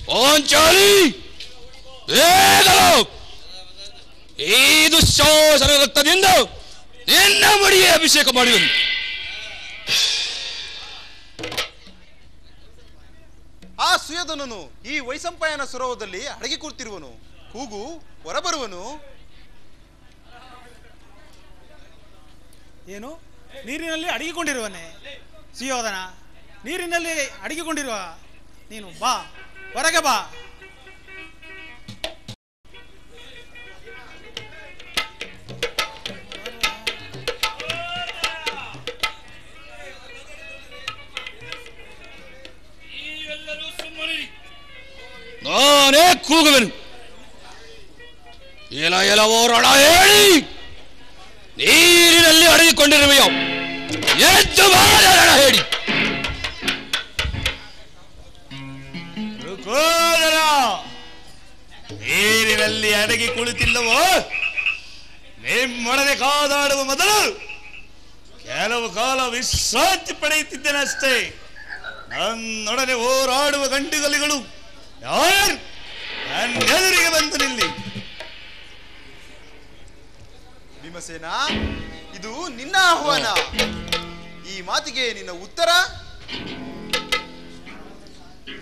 ಪಾಂಚಾಲಿ ವೇಗಲು ಈ ದುಶ್ಯಾಸನ ರಕ್ತದಿಂದ ನಿನ್ನ ಮಡಿಗೆ ಅಭಿಷೇಕ ಮಾಡುವೆನು. ಆ ಸುಯೋಧನನು ಈ ವೈಸಂಪಾಯನ ಸರೋವರದಲ್ಲಿ ಅಡಗಿ ಕೂರ್ತಿರುವನು. ಕೂಗು ಹೊರಬರುವನು. ಏನು ನೀರಿನಲ್ಲಿ ಅಡಗಿಕೊಂಡಿರುವನೆ ಸುಯೋಧನ, ನೀರಿನಲ್ಲಿ ಅಡಗಿಕೊಂಡಿರುವ ನೀನು ಬಾ, ಹೊರಗೆ ಬಾ. ನಾನೇ ಕೂಗುವೆನು. ಎಲ ಎಲವೋರಣ ಹೇಳಿ ನೀರಿನಲ್ಲಿ ಅಡಗಿಕೊಂಡಿರುವೆಯೋ ಎದ್ದು ಬಾರಣ ಹೇಳಿ. ನೀರಿನಲ್ಲಿ ಅಡಗಿ ಕುಳಿತಿಲ್ಲವೋ? ನಿಮ್ಮೊಡನೆ ಕಾದಾಡುವ ಮೊದಲು ಕೆಲವು ಕಾಲ ವಿಶ್ರಾಂತಿ ಪಡೆಯುತ್ತಿದ್ದೇನೆ ಅಷ್ಟೇ. ನನ್ನೊಡನೆ ಹೋರಾಡುವ ಗಂಡುಗಲಿಗಳು ಯಾರು ನನ್ನೆದುರಿಗೆ ಬಂದು ನಿಲ್ಲಿ. ಭೀಮಸೇನ, ಇದು ನಿನ್ನ ಆಹ್ವಾನ. ಈ ಮಾತಿಗೆ ನಿನ್ನ ಉತ್ತರ?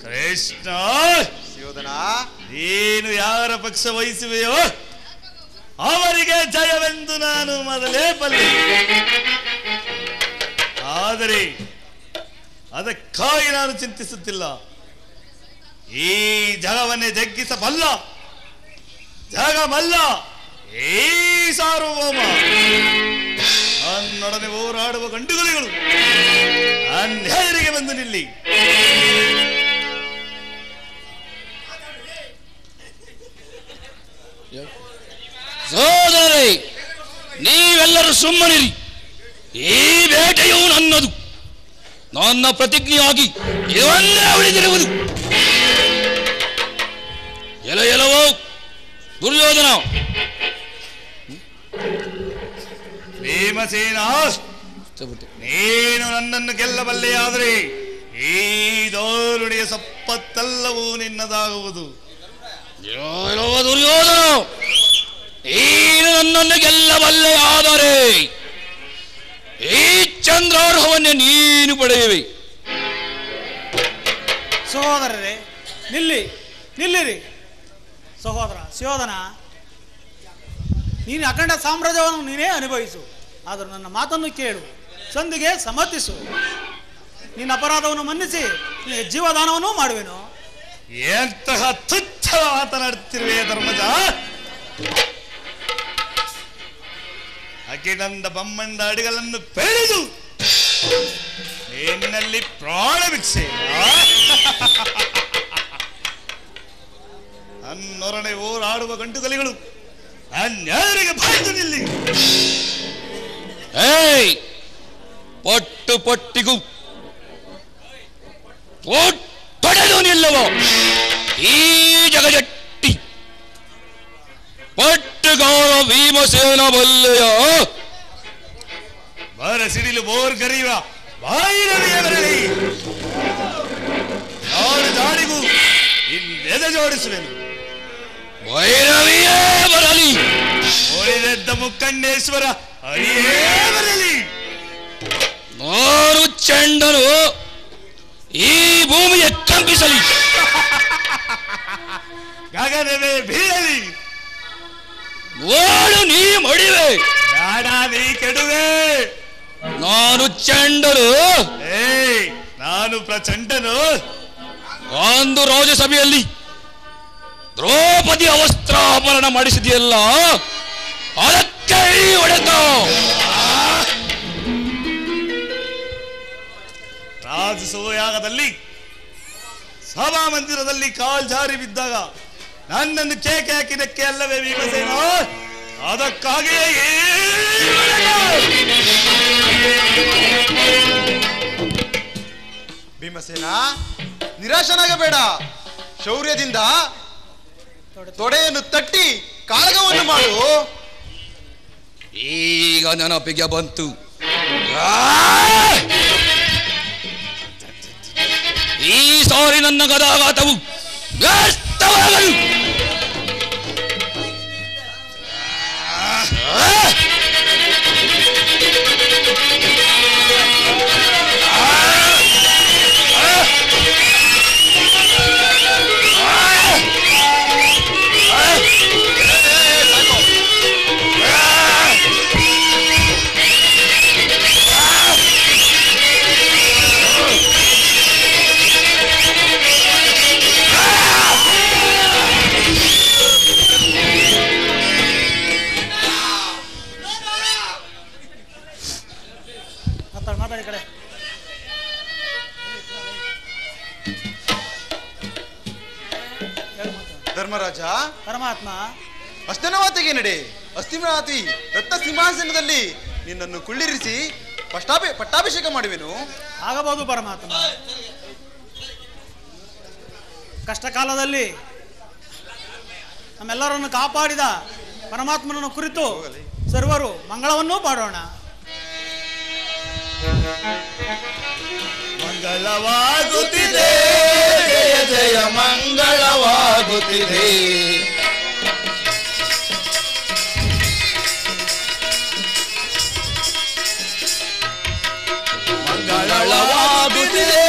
ಕೃಷ್ಣ, ಸುಯೋಧನ, ನೀನು ಯಾರ ಪಕ್ಷ ವಹಿಸುವೆಯೋ ಅವರಿಗೆ ಜಯವೆಂದು ನಾನು ಮೊದಲೇ ಬಲ್ಲೆ. ಆದರೆ ಅದಕ್ಕಾಗಿ ನಾನು ಚಿಂತಿಸುತ್ತಿಲ್ಲ. ಈ ಜಗವನ್ನೇ ಜಗ್ಗಿಸಬಲ್ಲ ಜಗಮಲ್ಲ ಈ ಸಾರ್ವಭೌಮ. ನನ್ನೊಡನೆ ಹೋರಾಡುವ ಗಂಡುಗಳಿಗಳು ನನ್ನೆದುರಿಗೆ ಬಂದು ನಿಲ್ಲಿ. ಸೋದರರೇ, ನೀವೆಲ್ಲರೂ ಸುಮ್ಮನಿರಿ. ಈ ಬೇಟೆಯು ನನ್ನದು. ನನ್ನ ಪ್ರತಿಜ್ಞೆಯಾಗಿ ಇದೊಂದೇ ಉಳಿದಿರುವುದು. ದುರ್ಯೋಧನ. ಭೀಮಸೇನ, ನೀನು ನನ್ನನ್ನು ಗೆಲ್ಲಬಲ್ಲೆಯಾದರೆ ಈ ದಾರುಣಿಯ ಸಂಪತ್ತೆಲ್ಲವೂ ನಿನ್ನದಾಗುವುದು. ದುರ್ಯೋಧನ, ನೀನು ನನ್ನನ್ನು ಗೆಲ್ಲಬಲ್ಲೆಯಾದರೆ ಈ ಚಂದ್ರಾರ್ಹವನ್ನೇ ನೀನು ಪಡೆಯುವೆ. ಸಹೋದರರೇ, ನಿಲ್ಲಿರಿ. ಸಹೋದರ ಸುಯೋಧನ, ನೀನು ಅಖಂಡ ಸಾಮ್ರಾಜ್ಯವನ್ನು ನೀನೇ ಅನುಭವಿಸು. ಆದರೂ ನನ್ನ ಮಾತನ್ನು ಕೇಳು, ಸಂಧಿಗೆ ಸಮ್ಮತಿಸು. ನಿನ್ನ ಅಪರಾಧವನ್ನು ಮನ್ನಿಸಿ ಜೀವದಾನವನ್ನು ಮಾಡುವೆನು. ಎಂತಹ ತುಚ್ಛ ಮಾತನಾಡುತ್ತಿರುವೆ ಧರ್ಮಜ. ಅಖಿಲಂಡ ಬಮ್ಮಂಡ ಅಡಿಗಳನ್ನು ಬೆಳೆದು ನಿನ್ನಲ್ಲಿ ಪ್ರಾಣ ಭಿಕ್ಷೆ. ನನ್ನೊರಡೆ ಓಡಾಡುವ ಗಂಟುಗಲಿಗಳು ಅನ್ಯಾಯರಿಗೆ ಬಾಯ್ದು ನಿಲ್ಲಿ. ಪಟ್ಟಿಗೂ ತೊಡೆದು ನಿಲ್ಲುವ ಈ ಜಗಜಟ್ಟಿ ಪಟ್ಟುಗಾರ ಭೀಮಸೇನ ಬಲ್ಲೆಯ ಬರ ಸಿಡಿಲು ಬೋರ್ ಕರೆಯುವ ಬಾಯಿರಲಿಯ ಬರಲಿ. ಯಾರು ಜಾಡಿಗೂ ಇನ್ನೆದೆ ಜೋಡಿಸುವೆನು. ಭೈರವಿಯೇ ಬರಲಿ, ಒಳಿದೆದ್ದ ಮುಕ್ಕಣ್ಣೇಶ್ವರ ಹರಿಯೇ ಬರಲಿ. ನಾನು ಚಂಡನು ಈ ಭೂಮಿಯ ಕಂಪಿಸಲಿ, ಗಗನವೇ ಬೀಳಲಿ. ಓಡು ನೀ ಮಡಿವೆ, ಬೇಡ ನೀ ಕೆಡುವೆ. ನಾನು ಚಂಡನು, ನಾನು ಪ್ರಚಂಡನು. ಒಂದು ರಾಜಸಭೆಯಲ್ಲಿ ದ್ರೌಪದಿ ಅವಸ್ತ್ರಾಪರಣ ಮಾಡಿಸಿದೆಯಲ್ಲ, ಅದಕ್ಕೆ ಹೊಡೆತ. ರಾಜಸೂಯಾಗದಲ್ಲಿ ಸಭಾ ಮಂದಿರದಲ್ಲಿ ಕಾಲ್ ಜಾರಿ ಬಿದ್ದಾಗ ನನ್ನನ್ನು ಕೇಕೆ ಹಾಕಿದಕ್ಕೆ ಅಲ್ಲವೇ ಭೀಮಸೇನ? ಅದಕ್ಕಾಗಿಯೇ ಭೀಮಸೇನ, ನಿರಾಶನಾಗಬೇಡ. ಶೌರ್ಯದಿಂದ ತೊಡೆಯನ್ನು ತಟ್ಟಿ ಕಾಳಗವನ್ನು ಮಾಡು. ಈಗ ನೆನಪಿಗೆ ಬಂತು. ಈ ಸಾರಿ ನನ್ನ ಗದಾಘಾತವು ವ್ಯರ್ಥವಾಗಲು. ಮಾತಾಡಿ ಕಡೆ. ಧರ್ಮರಾಜ, ಪರಮಾತ್ಮ, ಹಸ್ತನವಾತಿಗೆ ನಡೆ. ಹಸ್ತಿನಾವತಿ ರತ್ನ ಸಿಂಹಾಸನದಲ್ಲಿ ನಿನ್ನನ್ನು ಕುಳ್ಳಿರಿಸಿ ಪಟ್ಟಾಭಿಷೇಕ ಮಾಡುವೆನು. ಆಗಬಹುದು ಪರಮಾತ್ಮ. ಕಷ್ಟ ಕಾಲದಲ್ಲಿ ನಮ್ಮೆಲ್ಲರನ್ನು ಕಾಪಾಡಿದ ಪರಮಾತ್ಮನನ್ನು ಕುರಿತು ಸರ್ವರು ಮಂಗಳವನ್ನೂ ಪಾಡೋಣ. ಮಂಗಳವಾಗುತ್ತಿದೆ, ಜಯ ಜಯ ಮಂಗಳವಾಗುತ್ತಿದೆ. ಮಂಗಳವಾಗುತ್ತಿದೆ,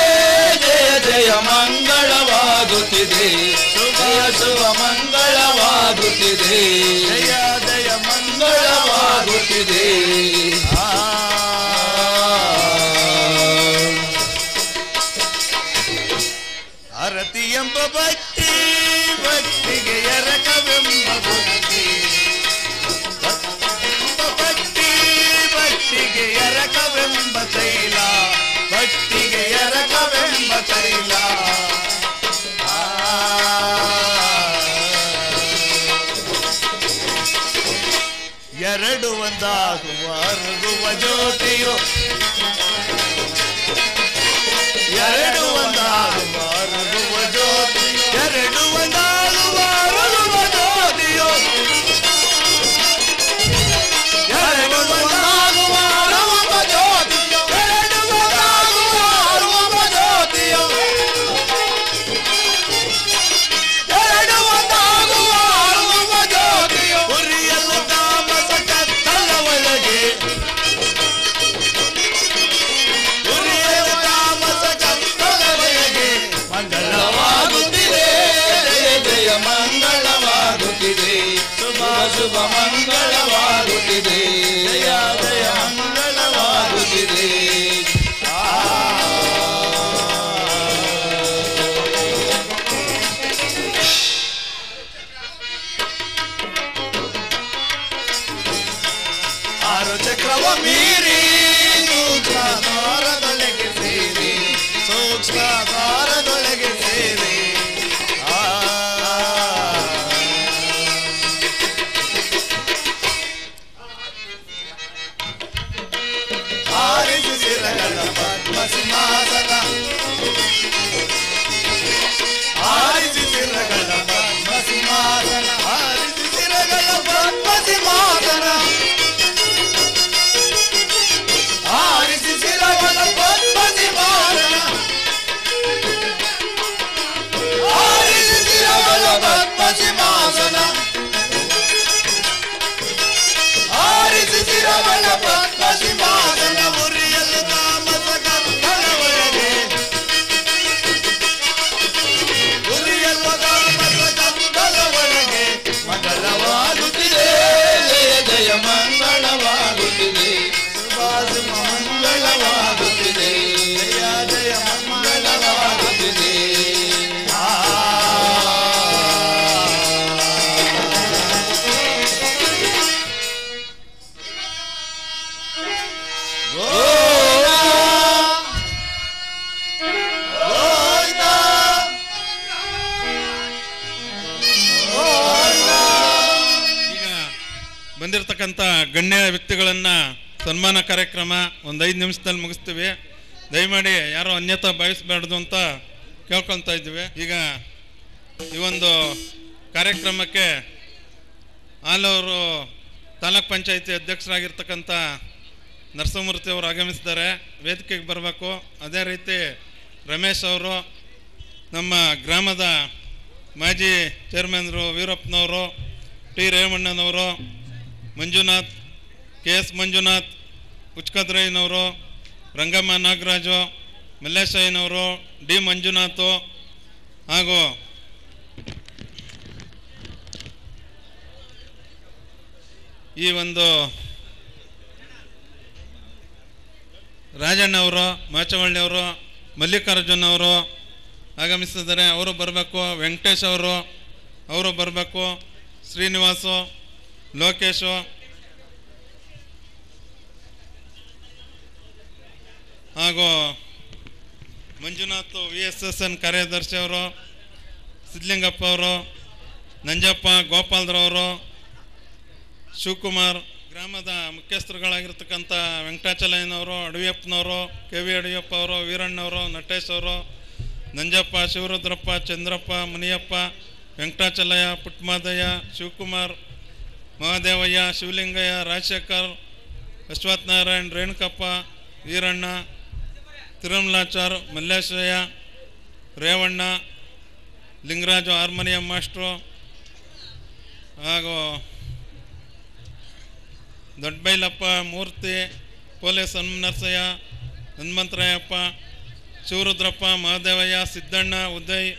ಜಯ ಜಯ ಮಂಗಳವಾಗುತ್ತಿದೆ. ಶುಭ ಶುಭ ಮಂಗಳವಾಗುತ್ತಿದೆ, ಜಯ ಜಯ ಮಂಗಳವಾಗುತ್ತಿದೆ. ಅರತಿ ಎಂಬ ಭಕ್ತಿ, ಭಕ್ತಿಗೆ ಎರಕವೆಂಬ ಭಕ್ತಿ. ಭಕ್ತಿ ಭಕ್ತಿಗೆ ಎರಕವೆಂಬ ತೈಲ, ಭಕ್ತಿಗೆ ಎರಕವೆಂಬ ತೈಲ. ಎರಡು ಒಂದಾಗುವ ಅರುಗುವ ಜ್ಯೋತಿಯು, ಎರಡು ಒಂದಾಗುವ ಅರುಗುವ ಜ್ಯೋತಿ, ಎರಡು ಒಂದಾಗುವ ಅರುಗುವ ಜ್ಯೋತಿಯು. ಮೀರಿ ಸೂಕ್ಷ್ಮದೊಳಗೆ ಸೇರಿ ಸೂಕ್ಷ್ಮದೊಳಗೆ ಸೇರಿ ಆರಿಸಿ ಶಿರಗಳ ಪದ್ಮ ಸಿಂಹಾಸನ ಆರಿಸಿ ಶಿರಗಳ ಪದ್ಮ ಸಿಂಹಾಸನ ಆರಿಸಿ ಶಿರಗಳ ಪದ್ಮ ಸಿಂಹಾಸನ ಆರಿಸಿ ಶಿರಗಳ ಪದ್ಮ ಸಿಂಹಾಸನ ಆರಿಸಿ ಶಿರಗಳ ಪದ್ಮ ಸಿಂಹಾಸನ ಆರಿಸಿ ಶಿರಗಳ ಪದ್ಮ ಸಿಂಹಾಸನ ಉರಿಯಲು ತಾಮಸ ಗಂಧದ ಒಳಗೆ ಉರಿಯಲು ತಾಮಸ ಗಂಧದ ಒಳಗೆ ಮಂಗಳವಾಗುತ್ತಿದೆ ಜಯ ಜಯ ಮಂಗಳವಾಗುತ್ತಿದೆ ಸುಭಾಷ ಮಂಗಳವಾಗುತ್ತಿದೆ ಜಯ ಜಯ ಮಂಗಳವಾಗುತ್ತಿದೆ ಬಂದಿರತಕ್ಕಂಥ ಗಣ್ಯ ವ್ಯಕ್ತಿಗಳನ್ನು ಸನ್ಮಾನ ಕಾರ್ಯಕ್ರಮ ಒಂದು 5 ನಿಮಿಷದಲ್ಲಿ ಮುಗಿಸ್ತೀವಿ. ದಯಮಾಡಿ ಯಾರೋ ಅನ್ಯತಾ ಭಾವಿಸಬಾರ್ದು ಅಂತ ಕೇಳ್ಕೊಳ್ತಾ ಇದ್ದೀವಿ. ಈಗ ಈ ಒಂದು ಕಾರ್ಯಕ್ರಮಕ್ಕೆ ಆಲೂರು ತಾಲೂಕ್ ಪಂಚಾಯತಿ ಅಧ್ಯಕ್ಷರಾಗಿರ್ತಕ್ಕಂಥ ನರಸಿಂಹಮೂರ್ತಿ ಅವರು ಆಗಮಿಸಿದ್ದಾರೆ, ವೇದಿಕೆಗೆ ಬರಬೇಕು. ಅದೇ ರೀತಿ ರಮೇಶ್ ಅವರು, ನಮ್ಮ ಗ್ರಾಮದ ಮಾಜಿ ಚೇರ್ಮನ್ರು ವೀರಪ್ಪನವರು, ಟಿ ರೇವಣ್ಣನವರು, ಮಂಜುನಾಥ್, KS ಮಂಜುನಾಥ್, ಉಚ್ಕದ್ರಯ್ಯನವರು, ರಂಗಮ್ಮ ನಾಗರಾಜು, ಮಲ್ಲೇಶಯ್ಯನವರು, ಡಿ ಮಂಜುನಾಥು ಹಾಗೂ ಈ ಒಂದು ರಾಜಣ್ಣವರು, ಮಾಚವಳ್ಳಿಯವರು, ಮಲ್ಲಿಕಾರ್ಜುನ್ ಅವರು ಆಗಮಿಸಿದ್ದಾರೆ, ಅವರು ಬರಬೇಕು. ವೆಂಕಟೇಶ್ ಅವರು ಬರಬೇಕು. ಶ್ರೀನಿವಾಸು, ಲೋಕೇಶು ಹಾಗೂ ಮಂಜುನಾಥ್ VSSN ಕಾರ್ಯದರ್ಶಿ ಅವರು, ಸಿದ್ಲಿಂಗಪ್ಪ ಅವರು, ನಂಜಪ್ಪ ಗೋಪಾಲ್ರವರು, ಶಿವಕುಮಾರ್, ಗ್ರಾಮದ ಮುಖ್ಯಸ್ಥರುಗಳಾಗಿರ್ತಕ್ಕಂಥ ವೆಂಕಟಾಚಲಯ್ಯನವರು, ಅಡವಿಯಪ್ಪನವರು, KV ಅಡವಿಯಪ್ಪ ಅವರು, ವೀರಣ್ಣವರು, ನಟೇಶ್ ಅವರು, ನಂಜಪ್ಪ, ಶಿವರುದ್ರಪ್ಪ, ಚಂದ್ರಪ್ಪ, ಮುನಿಯಪ್ಪ, ವೆಂಕಟಾಚಲಯ್ಯ, ಪುಟ್ಮಾದಯ್ಯ, ಶಿವಕುಮಾರ್, ಮಹಾದೇವಯ್ಯ, ಶಿವಲಿಂಗಯ್ಯ, ರಾಜಶೇಖರ್, ಅಶ್ವಥ್ ನಾರಾಯಣ್, ರೇಣುಕಪ್ಪ, ವೀರಣ್ಣ, ತಿರುಮಲಾಚಾರ್, ಮಲ್ಲೇಶಯ್ಯ, ರೇವಣ್ಣ, ಲಿಂಗರಾಜು ಹಾರ್ಮೋನಿಯಂ ಮಾಸ್ಟ್ರು ಹಾಗೂ ದೊಡ್ಡಬೈಲಪ್ಪ, ಮೂರ್ತಿ, ಪೊಲೀಸ್ ಹನುಮನರಸಯ್ಯ, ಹನುಮಂತರಾಯಪ್ಪ, ಶಿವರುದ್ರಪ್ಪ, ಮಹಾದೇವಯ್ಯ, ಸಿದ್ದಣ್ಣ, ಉದಯ್,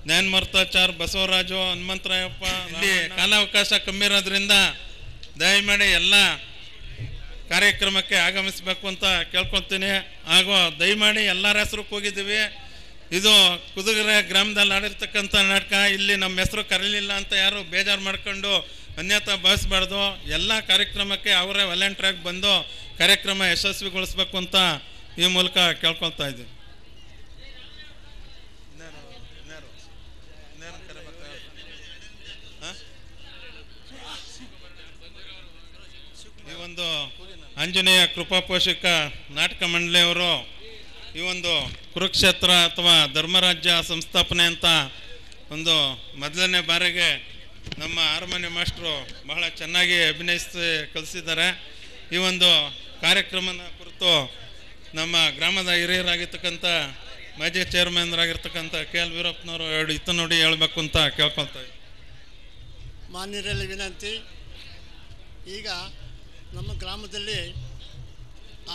ಜ್ಞಾನಮರ್ತಾಚಾರ್, ಬಸವರಾಜು, ಹನುಮಂತರಾಯಪ್ಪ. ಇಲ್ಲಿ ಕಾಲಾವಕಾಶ ಕಮ್ಮಿ ಇರೋದ್ರಿಂದ ದಯಮಾಡಿ ಎಲ್ಲ ಕಾರ್ಯಕ್ರಮಕ್ಕೆ ಆಗಮಿಸಬೇಕು ಅಂತ ಕೇಳ್ಕೊತೀನಿ. ಹಾಗೂ ದಯಮಾಡಿ ಎಲ್ಲರ ಹೆಸರು ಹೋಗಿದ್ದೀವಿ. ಇದು ಕುದುರೆ ಗ್ರಾಮದಲ್ಲಿ ಆಡಿರ್ತಕ್ಕಂಥ ನಾಟಕ. ಇಲ್ಲಿ ನಮ್ಮ ಹೆಸರು ಕರೀಲಿಲ್ಲ ಅಂತ ಯಾರು ಬೇಜಾರು ಮಾಡ್ಕೊಂಡು ಅನ್ಯತಾ ಭಾವಿಸಬಾರ್ದು. ಎಲ್ಲ ಕಾರ್ಯಕ್ರಮಕ್ಕೆ ಅವರೇ ವಾಲಂಟಿಯರಾಗಿ ಬಂದು ಕಾರ್ಯಕ್ರಮ ಯಶಸ್ವಿಗೊಳಿಸ್ಬೇಕು ಅಂತ ಈ ಮೂಲಕ ಕೇಳ್ಕೊಳ್ತಾ ಇದ್ದೀವಿ. ಈ ಒಂದು ಆಂಜನೇಯ ಕೃಪಾ ಪೋಷಕ ನಾಟಕ ಮಂಡಳಿಯವರು ಈ ಒಂದು ಕುರುಕ್ಷೇತ್ರ ಅಥವಾ ಧರ್ಮರಾಜ್ಯ ಸಂಸ್ಥಾಪನೆ ಅಂತ ಒಂದು ಮೊದಲನೇ ಬಾರಿಗೆ ನಮ್ಮ ಹಾರ್ಮೋನಿಯಂ ಮಾಸ್ಟ್ರು ಬಹಳ ಚೆನ್ನಾಗಿ ಅಭಿನಯಿಸಿ ಕಲಿಸಿದ್ದಾರೆ. ಈ ಒಂದು ಕಾರ್ಯಕ್ರಮದ ಕುರಿತು ನಮ್ಮ ಗ್ರಾಮದ ಹಿರಿಯರಾಗಿರ್ತಕ್ಕಂಥ ಮಾಜಿ ಚೇರ್ಮನ್ರಾಗಿರ್ತಕ್ಕಂಥ KL ವೀರಪ್ಪನವರು ಇತ್ತು ನೋಡಿ ಹೇಳಬೇಕು ಅಂತ ಕೇಳ್ಕೊಳ್ತಾ ಇದ್ದೀವಿ. ಮಾನ್ಯರಲ್ಲಿ ವಿನಂತಿ. ಈಗ ನಮ್ಮ ಗ್ರಾಮದಲ್ಲಿ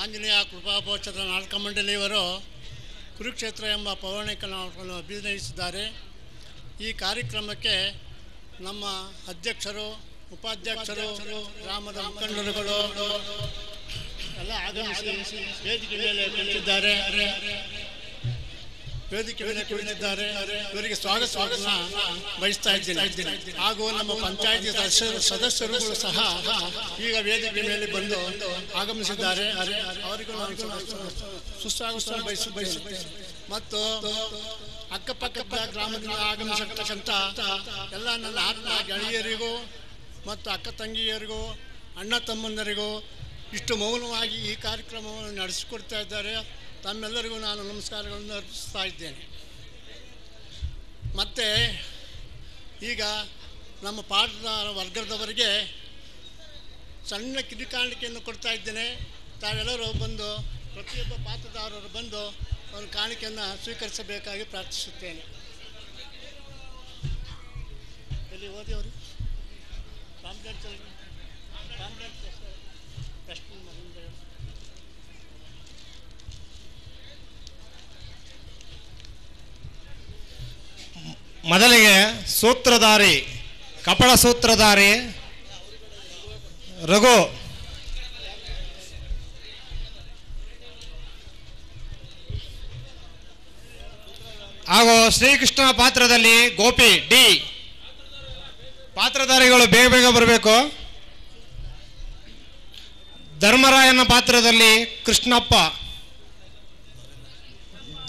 ಆಂಜನೇಯ ಕೃಪಾಪೋಷಕ ನಾಟಕ ಮಂಡಳಿಯವರು ಕುರುಕ್ಷೇತ್ರ ಎಂಬ ಪೌರಾಣಿಕ ನಾಟಕವನ್ನು ಅಭಿನಯಿಸಿದ್ದಾರೆ. ಈ ಕಾರ್ಯಕ್ರಮಕ್ಕೆ ನಮ್ಮ ಅಧ್ಯಕ್ಷರು, ಉಪಾಧ್ಯಕ್ಷರು, ಗ್ರಾಮದ ಮುಖಂಡರುಗಳು ಎಲ್ಲ ಆಗಮಿಸಿ ವೇದಿಕೆ ಮೇಲೆ ಕುಳಿತಿದ್ದಾರೆ. ವೇದಿಕೆ ಮೇಲೆ ಕುಳಿತಿದ್ದಾರೆ. ಇವರಿಗೆ ಸ್ವಾಗತವನ್ನ ಬಯಸ್ತಾ ಇದ್ದೇನೆ. ಹಾಗೂ ನಮ್ಮ ಪಂಚಾಯಿತಿ ಸದಸ್ಯರುಗಳು ಸಹ ಈಗ ವೇದಿಕೆ ಮೇಲೆ ಬಂದು ಆಗಮಿಸಿದ್ದಾರೆ. ಅವರಿಗೂ ನಾನು ಸುಸ್ವಾಗತ ಬಯಸುತ್ತೇನೆ. ಮತ್ತು ಅಕ್ಕಪಕ್ಕದ ಗ್ರಾಮದಿಂದ ಆಗಮಿಸಿರ್ತಕ್ಕಂಥ ಎಲ್ಲ ನನ್ನ ಆತ್ಮ ಗೆಳೆಯರಿಗೂ ಮತ್ತು ಅಕ್ಕ ತಂಗಿಯರಿಗೂ ಅಣ್ಣ ತಮ್ಮಂದರಿಗೂ ಇಷ್ಟು ಮೌನವಾಗಿ ಈ ಕಾರ್ಯಕ್ರಮವನ್ನು ನಡೆಸಿಕೊಡ್ತಾ ಇದ್ದಾರೆ. ತಮ್ಮೆಲ್ಲರಿಗೂ ನಾನು ನಮಸ್ಕಾರಗಳನ್ನು ಅರ್ಪಿಸ್ತಾ ಇದ್ದೇನೆ. ಮತ್ತು ಈಗ ನಮ್ಮ ಪಾಠದ ವರ್ಗದವರಿಗೆ ಸಣ್ಣ ಕಿಡಿಕಾಣಿಕೆಯನ್ನು ಕೊಡ್ತಾ ಇದ್ದೇನೆ. ತಾವೆಲ್ಲರೂ ಬಂದು ಪ್ರತಿಯೊಬ್ಬ ಪಾತ್ರದಾರರು ಬಂದು ಒಂದು ಕಾಣಿಕೆಯನ್ನು ಸ್ವೀಕರಿಸಬೇಕಾಗಿ ಪ್ರಾರ್ಥಿಸುತ್ತೇನೆ. ಎಲ್ಲಿ ಓದಿ ಅವರು ಮೊದಲಿಗೆ ಸೂತ್ರಧಾರಿ ಕಪಳ ಸೂತ್ರಧಾರಿ ರಘು, ಹಾಗೂ ಶ್ರೀಕೃಷ್ಣನ ಪಾತ್ರದಲ್ಲಿ ಗೋಪಿ ಡಿ. ಪಾತ್ರಧಾರಿಗಳು ಬೇಗ ಬೇಗ ಬರಬೇಕು. ಧರ್ಮರಾಯನ ಪಾತ್ರದಲ್ಲಿ ಕೃಷ್ಣಪ್ಪ,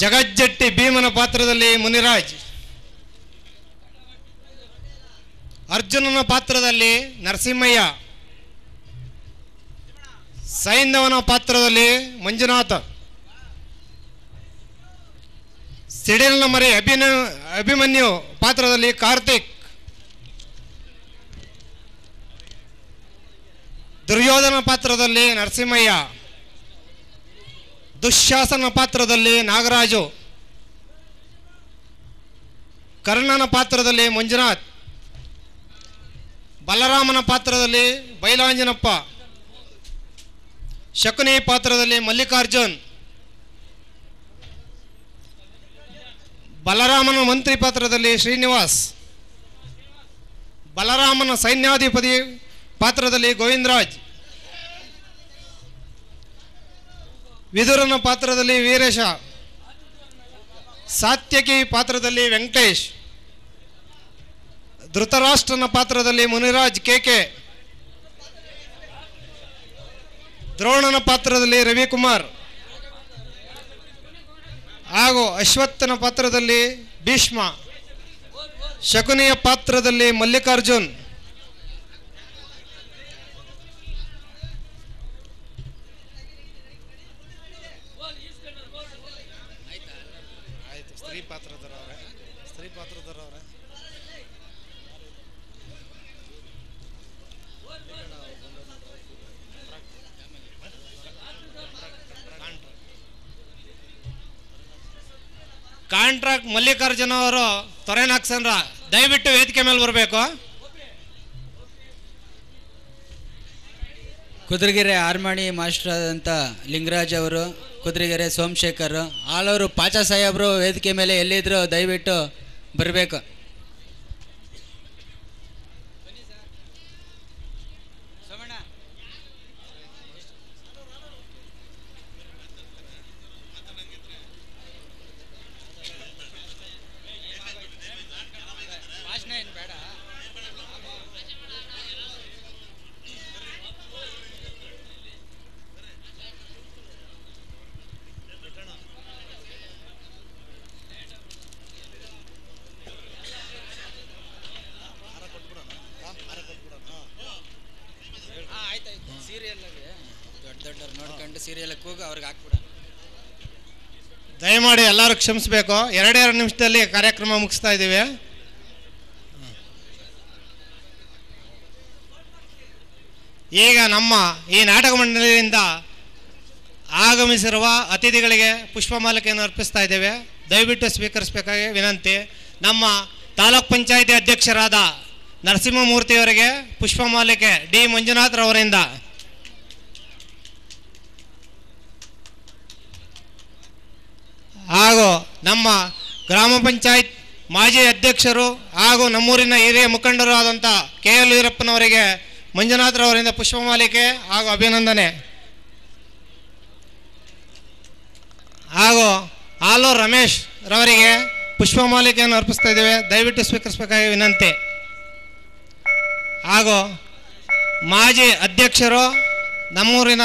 ಜಗಜ್ಜಟ್ಟಿ ಭೀಮನ ಪಾತ್ರದಲ್ಲಿ ಮುನಿರಾಜ್, ಅರ್ಜುನನ ಪಾತ್ರದಲ್ಲಿ ನರಸಿಂಹಯ್ಯ, ಸೈಂಧವನ ಪಾತ್ರದಲ್ಲಿ ಮಂಜುನಾಥ, ಸಿಡಿಲ್ನ ಮರಿ ಅಭಿಮನ್ಯು ಪಾತ್ರದಲ್ಲಿ ಕಾರ್ತಿಕ್, ದುರ್ಯೋಧನ ಪಾತ್ರದಲ್ಲಿ ನರಸಿಂಹಯ್ಯ, ದುಶ್ಯಾಸನ ಪಾತ್ರದಲ್ಲಿ ನಾಗರಾಜು, ಕರ್ಣನ ಪಾತ್ರದಲ್ಲಿ ಮಂಜುನಾಥ್, ಬಲರಾಮನ ಪಾತ್ರದಲ್ಲಿ ಬೈಲಾಂಜನಪ್ಪ, ಶಕುನಿ ಪಾತ್ರದಲ್ಲಿ ಮಲ್ಲಿಕಾರ್ಜುನ್, ಬಲರಾಮನ ಮಂತ್ರಿ ಪಾತ್ರದಲ್ಲಿ ಶ್ರೀನಿವಾಸ್, ಬಲರಾಮನ ಸೈನ್ಯಾಧಿಪತಿ ಪಾತ್ರದಲ್ಲಿ ಗೋವಿಂದರಾಜ್, ವಿದುರನ ಪಾತ್ರದಲ್ಲಿ ವೀರೇಶ, ಸಾತ್ಯಕಿ ಪಾತ್ರದಲ್ಲಿ ವೆಂಕಟೇಶ್, ಧೃತರಾಷ್ಟ್ರನ ಪಾತ್ರದಲ್ಲಿ ಮುನಿರಾಜ್ ಕೆಕೆ, ದ್ರೋಣನ ಪಾತ್ರದಲ್ಲಿ ರವಿಕುಮಾರ್, ಹಾಗೂ ಅಶ್ವತ್ಥನ ಪಾತ್ರದಲ್ಲಿ ಭೀಷ್ಮ, ಶಕುನಿಯ ಪಾತ್ರದಲ್ಲಿ ಮಲ್ಲಿಕಾರ್ಜುನ್, ಕಾಂಟ್ರಾಕ್ಟ್ ಮಲ್ಲಿಕಾರ್ಜುನ ಅವರು ತೊರೆನಾಕ್ಸನ್ರ ದಯವಿಟ್ಟು ವೇದಿಕೆ ಮೇಲೆ ಬರಬೇಕು. ಕುದುರೆಗೆರೆ ಹಾರ್ಮೋನಿ ಮಾಸ್ಟರ್ ಆದಂಥ ಲಿಂಗರಾಜ್ ಅವರು, ಕುದುರೆಗೆರೆ ಸೋಮಶೇಖರ್, ಆಳವರು ಪಾಚ ಸಾಹೇಬರು ವೇದಿಕೆ ಮೇಲೆ ಎಲ್ಲಿದ್ರು ದಯವಿಟ್ಟು ಬರಬೇಕು. ದಯಮಾಡಿ ಎಲ್ಲರೂ ಕ್ಷಮಿಸಬೇಕು. 2 ನಿಮಿಷದಲ್ಲಿ ಕಾರ್ಯಕ್ರಮ ಮುಗಿಸ್ತಾ ಇದ್ದೀವಿ. ಈಗ ನಮ್ಮ ಈ ನಾಟಕ ಮಂಡಳಿಯಿಂದ ಆಗಮಿಸಿರುವ ಅತಿಥಿಗಳಿಗೆ ಪುಷ್ಪಮಾಲಿಕೆಯನ್ನು ಅರ್ಪಿಸ್ತಾ ಇದ್ದೇವೆ. ದಯವಿಟ್ಟು ಸ್ವೀಕರಿಸಬೇಕಾಗಿ ವಿನಂತಿ. ನಮ್ಮ ತಾಲೂಕ್ ಪಂಚಾಯಿತಿ ಅಧ್ಯಕ್ಷರಾದ ನರಸಿಂಹಮೂರ್ತಿಯವರಿಗೆ ಪುಷ್ಪಮಾಲಿಕೆ ಡಿ ಮಂಜುನಾಥ್ ರವರಿಂದ, ಹಾಗೂ ನಮ್ಮ ಗ್ರಾಮ ಪಂಚಾಯತ್ ಮಾಜಿ ಅಧ್ಯಕ್ಷರು ಹಾಗೂ ನಮ್ಮೂರಿನ ಹಿರಿಯ ಮುಖಂಡರು ಆದಂಥ KL ವೀರಪ್ಪನವರಿಗೆ ಮಂಜುನಾಥ್ರವರಿಂದ ಪುಷ್ಪಮಾಲಿಕೆ ಹಾಗೂ ಅಭಿನಂದನೆ, ಹಾಗೂ ಆಲೂರು ರಮೇಶ್ ರವರಿಗೆ ಪುಷ್ಪಮಾಲಿಕೆಯನ್ನು ಅರ್ಪಿಸ್ತಾ ಇದ್ದೇವೆ. ದಯವಿಟ್ಟು ಸ್ವೀಕರಿಸಬೇಕಾಗಿ ವಿನಂತಿ. ಹಾಗೂ ಮಾಜಿ ಅಧ್ಯಕ್ಷರು ನಮ್ಮೂರಿನ